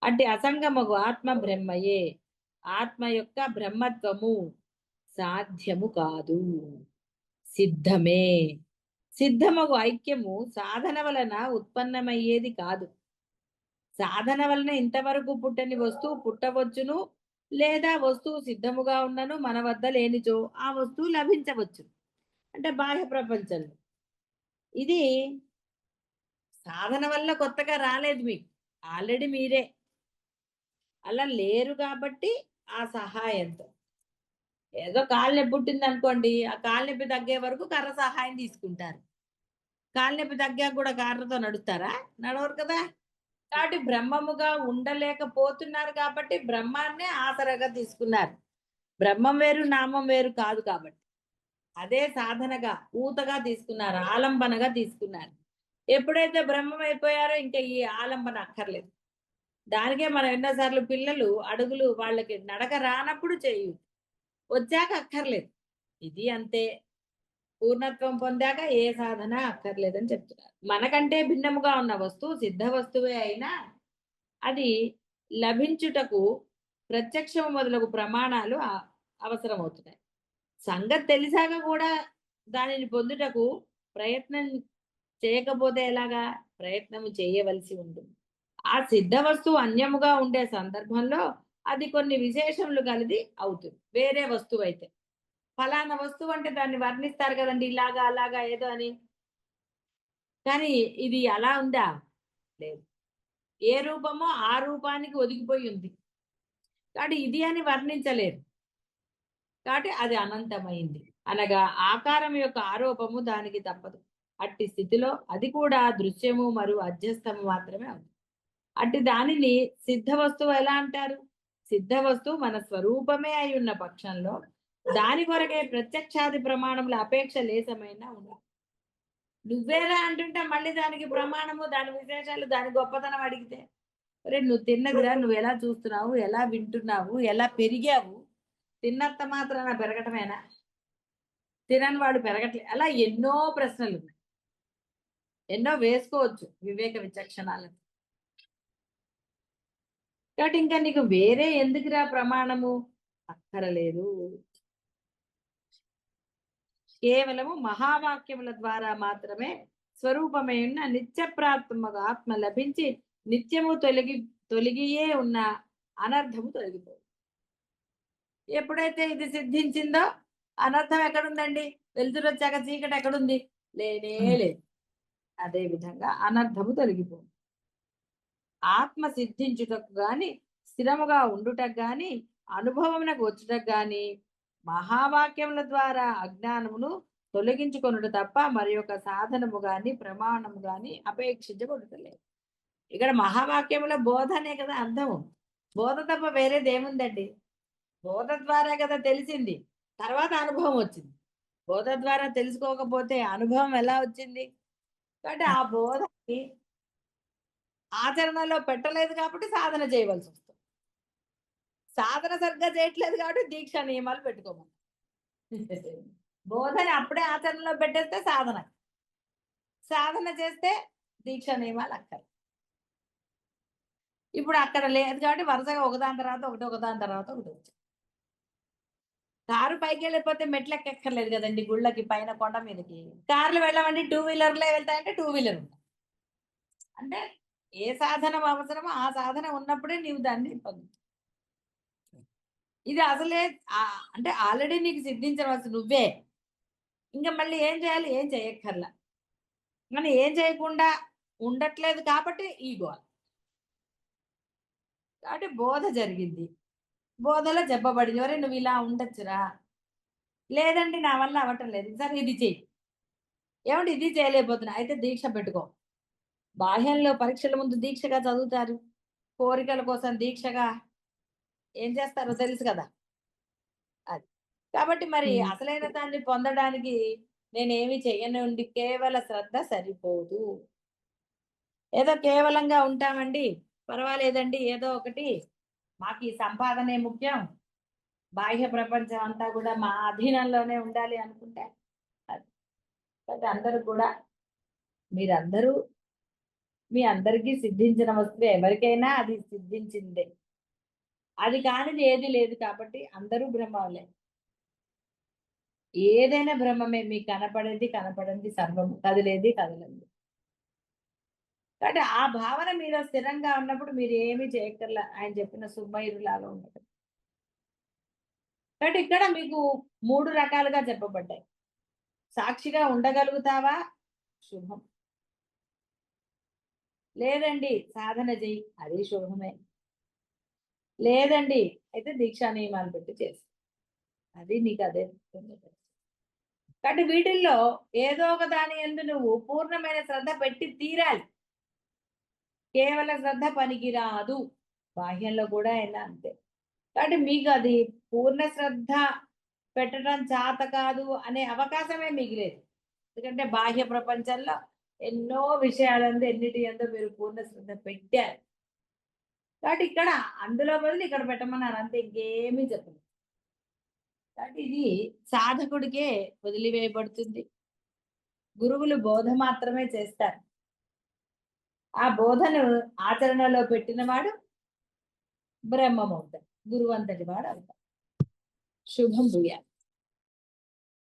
అంటే అసంగమగు ఆత్మ బ్రహ్మయే. ఆత్మ యొక్క బ్రహ్మత్వము సాధ్యము కాదు, సిద్ధమే. సిద్ధమగు ఐక్యము సాధన వలన ఉత్పన్నమయ్యేది కాదు. సాధన వలన ఇంతవరకు పుట్టని వస్తువు పుట్టవచ్చును, లేదా వస్తువు సిద్ధముగా ఉన్నను మన వద్ద లేనిచో ఆ వస్తువు లభించవచ్చు. అంటే బాహ్య ప్రపంచంలో ఇది సాధన వల్ల కొత్తగా రాలేదు, మీకు ఆల్రెడీ మీరే అలా లేరు. కాబట్టి ఆ సహాయంతో ఏదో కాలు నొప్పి పుట్టింది అనుకోండి, ఆ కాలు నొప్పి తగ్గే వరకు కర్ర సహాయం తీసుకుంటారు. కాలు నొప్పి తగ్గాక కూడా కర్రతో నడుస్తారా? నడవరు కదా. కాబట్టి బ్రహ్మముగా ఉండలేకపోతున్నారు కాబట్టి బ్రహ్మాన్నే ఆసరగా తీసుకున్నారు. బ్రహ్మం వేరు నామం వేరు కాదు కాబట్టి అదే సాధనగా ఊతగా తీసుకున్నారు, ఆలంబనగా తీసుకున్నారు. ఎప్పుడైతే బ్రహ్మం అయిపోయారో ఇంకా ఈ ఆలంబన అక్కర్లేదు. దానికే మనం ఎన్నోసార్లు పిల్లలు అడుగులు వాళ్ళకి నడక రానప్పుడు చేయు, వచ్చాక అక్కర్లేదు. ఇది అంతే. పూర్ణత్వం పొందాక ఏ సాధన అక్కర్లేదని చెప్తున్నారు. మనకంటే భిన్నముగా ఉన్న వస్తువు సిద్ధ వస్తువే అయినా అది లభించుటకు ప్రత్యక్షము మొదలగు ప్రమాణాలు అవసరమవుతున్నాయి. సంగతి తెలిసాక కూడా దానిని పొందుటకు ప్రయత్నం చేయకపోతే ఎలాగా? ప్రయత్నము చేయవలసి ఉంటుంది. ఆ సిద్ధ వస్తువు అన్యముగా ఉండే సందర్భంలో అది కొన్ని విశేషములు కలిగి అవుతుంది. వేరే వస్తువు అయితే ఫలానా వస్తువు అంటే దాన్ని వర్ణిస్తారు కదండి, ఇలాగా అలాగా ఏదో అని. కానీ ఇది అలా ఉందా? లేదు. ఏ రూపమో ఆ రూపానికి ఒదిగిపోయి ఉంది. కాబట్టి ఇది అని వర్ణించలేరు. కాబట్టి అది అనంతమైంది అనగా ఆకారం యొక్క ఆరోపము దానికి తప్పదు. అట్టి స్థితిలో అది కూడా దృశ్యము మరియు అధ్యస్థము మాత్రమే అవుతుంది. అట్టి దానిని సిద్ధ వస్తువు ఎలా అంటారు? సిద్ధ వస్తువు మన స్వరూపమే అయి ఉన్న పక్షంలో దాని కొరకే ప్రత్యక్షాది ప్రమాణముల అపేక్ష లేసమైనా ఉండాలి. నువ్వేలా అంటుంటే మళ్ళీ దానికి ప్రమాణము, దాని విశేషాలు, దాని గొప్పతనం అడిగితే అరే నువ్వు తిన్నదిరా, నువ్వు ఎలా చూస్తున్నావు, ఎలా వింటున్నావు, ఎలా పెరిగావు, తిన్నంత మాత్రాన పెరగటమేనా? తినని వాడు పెరగట్లే. అలా ఎన్నో ప్రశ్నలు ఉన్నాయి. ఎన్నో వేసుకోవచ్చు వివేక విచక్షణాలను. కాబట్టి ఇంకా నీకు వేరే ఎందుకురా ప్రమాణము అక్కరలేదు. కేవలము మహావాక్యముల ద్వారా మాత్రమే స్వరూపమైన నిత్యప్రాత్మక ఆత్మ లభించి నిత్యము తొలగియే ఉన్న అనర్థము తొలగిపోదు. ఎప్పుడైతే ఇది సిద్ధించిందో అనర్థం ఎక్కడుందండి? వెలుతురు వచ్చాక చీకటి ఎక్కడుంది? లేనే లేదు. అదే విధంగా అనర్థము తొలగిపోదు. ఆత్మ సిద్ధించుటకు గాని స్థిరముగా ఉండుటకు గాని అనుభవమునకు వచ్చుటకు గాని మహావాక్యముల ద్వారా అజ్ఞానమును తొలగించుకొనుట తప్ప మరి యొక్క సాధనము గాని ప్రమాణము గాని అపేక్షించబడుతలేదు. ఇక్కడ మహావాక్యముల బోధనే కదా అర్థము. బోధ తప్ప వేరేదేముందండి? బోధ ద్వారా కదా తెలిసింది, తర్వాత అనుభవం వచ్చింది. బోధ ద్వారా తెలుసుకోకపోతే అనుభవం ఎలా వచ్చింది? కాబట్టి ఆ బోధని ఆచరణలో పెట్టలేదు కాబట్టి సాధన చేయవలసి వస్తుంది. సాధన సరిగ్గా చేయట్లేదు కాబట్టి దీక్ష నియమాలు పెట్టుకోమని. బోధన అప్పుడే ఆచరణలో పెట్టేస్తే సాధన, సాధన చేస్తే దీక్ష నియమాలు అక్కర్లేదు. ఇప్పుడు అక్కడ లేదు కాబట్టి వరుసగా ఒకదాని తర్వాత ఒకటి, ఒకదాని తర్వాత ఒకటి వచ్చాయి. కారు పైకి వెళ్ళిపోతే మెట్లు ఎక్కక్కర్లేదు కదండి గుళ్ళకి, పైన కొండ మీదకి. కార్లు వెళ్ళమండి, టూ వీలర్లే వెళ్తాయంటే టూ వీలర్ ఉంది. అంటే ఏ సాధన అవసరమో ఆ సాధన ఉన్నప్పుడే నీవు దాన్ని పొందుతావు. ఇది అసలే అంటే ఆల్రెడీ నీకు సిద్ధించవలసి నువ్వే. ఇంకా మళ్ళీ ఏం చేయాలి? ఏం చేయక్కర్లా. కానీ ఏం చేయకుండా ఉండట్లేదు కాబట్టి ఈ గోల. కాబట్టి బోధ జరిగింది. బోధలో చెప్పబడింది, ఎవరే నువ్వు ఇలా ఉండొచ్చురా, లేదండి నా వల్ల అవ్వటం లేదు, సరే ఇది చెయ్యి. ఏమంటే ఇది చేయలేకపోతున్నా, అయితే దీక్ష పెట్టుకో. బాహ్యంలో పరీక్షల ముందు దీక్షగా చదువుతారు, కోరికల కోసం దీక్షగా ఏం చేస్తారో తెలుసు కదా. అది కాబట్టి మరి అసలైన దాన్ని పొందడానికి నేనేమి చెయ్యనుండి కేవల శ్రద్ధ సరిపోదు. ఏదో కేవలంగా ఉంటామండి, పర్వాలేదండి, ఏదో ఒకటి మాకు ఈ సంపాదనే ముఖ్యం, బాహ్య ప్రపంచం అంతా కూడా మా అధీనంలోనే ఉండాలి అనుకుంటే అది అందరూ కూడా మీరందరూ మీ అందరికీ సిద్ధించిన వస్తువు ఎవరికైనా అది సిద్ధించిందే. అది కానిది ఏది లేదు కాబట్టి అందరూ బ్రహ్మలే. ఏదైనా బ్రహ్మమే. మీకు కనపడేది కనపడింది సర్వము, కదిలేది కదలంది. కాబట్టి ఆ భావన మీద స్థిరంగా ఉన్నప్పుడు మీరు ఏమీ చేయక్కర్లా. ఆయన చెప్పిన సుబ్బయ్యలాగా ఉండటం. కాబట్టి ఇక్కడ మీకు 3 రకాలుగా చెప్పబడ్డాయి. సాక్షిగా ఉండగలుగుతావా? శుభం. లేదండి సాధన చెయ్యి, అది శుభమే. లేదండి అయితే దీక్షా నియమాలు పెట్టి చేసి, అది నీకు అదే. కాబట్టి వీటిల్లో ఏదో ఒక దాని యందు నువ్వు పూర్ణమైన శ్రద్ధ పెట్టి తీరాలి. కేవల శ్రద్ధ పనికిరాదు, బాహ్యంలో కూడా అయినా అంతే. కాబట్టి మీకు అది పూర్ణ శ్రద్ధ పెట్టడం చేత కాదు అనే అవకాశమే మిగిలేదు. ఎందుకంటే బాహ్య ప్రపంచంలో ఎన్నో విషయాలందు ఎన్నిటి ఎందో మీరు పూర్ణ శ్రద్ధ పెట్టారు. కాబట్టి ఇక్కడ అందులో బదులు ఇక్కడ పెట్టమన్నారు అంతే, ఇంకేమీ చెప్పలేదు. కాబట్టి ఇది సాధకుడికే వదిలివేయబడుతుంది. గురువులు బోధ మాత్రమే చేస్తారు. ఆ బోధను ఆచరణలో పెట్టినవాడు బ్రహ్మం అవుతాడు, గురువు అంతటి వాడు అవుతాడు. శుభం భూయాత్.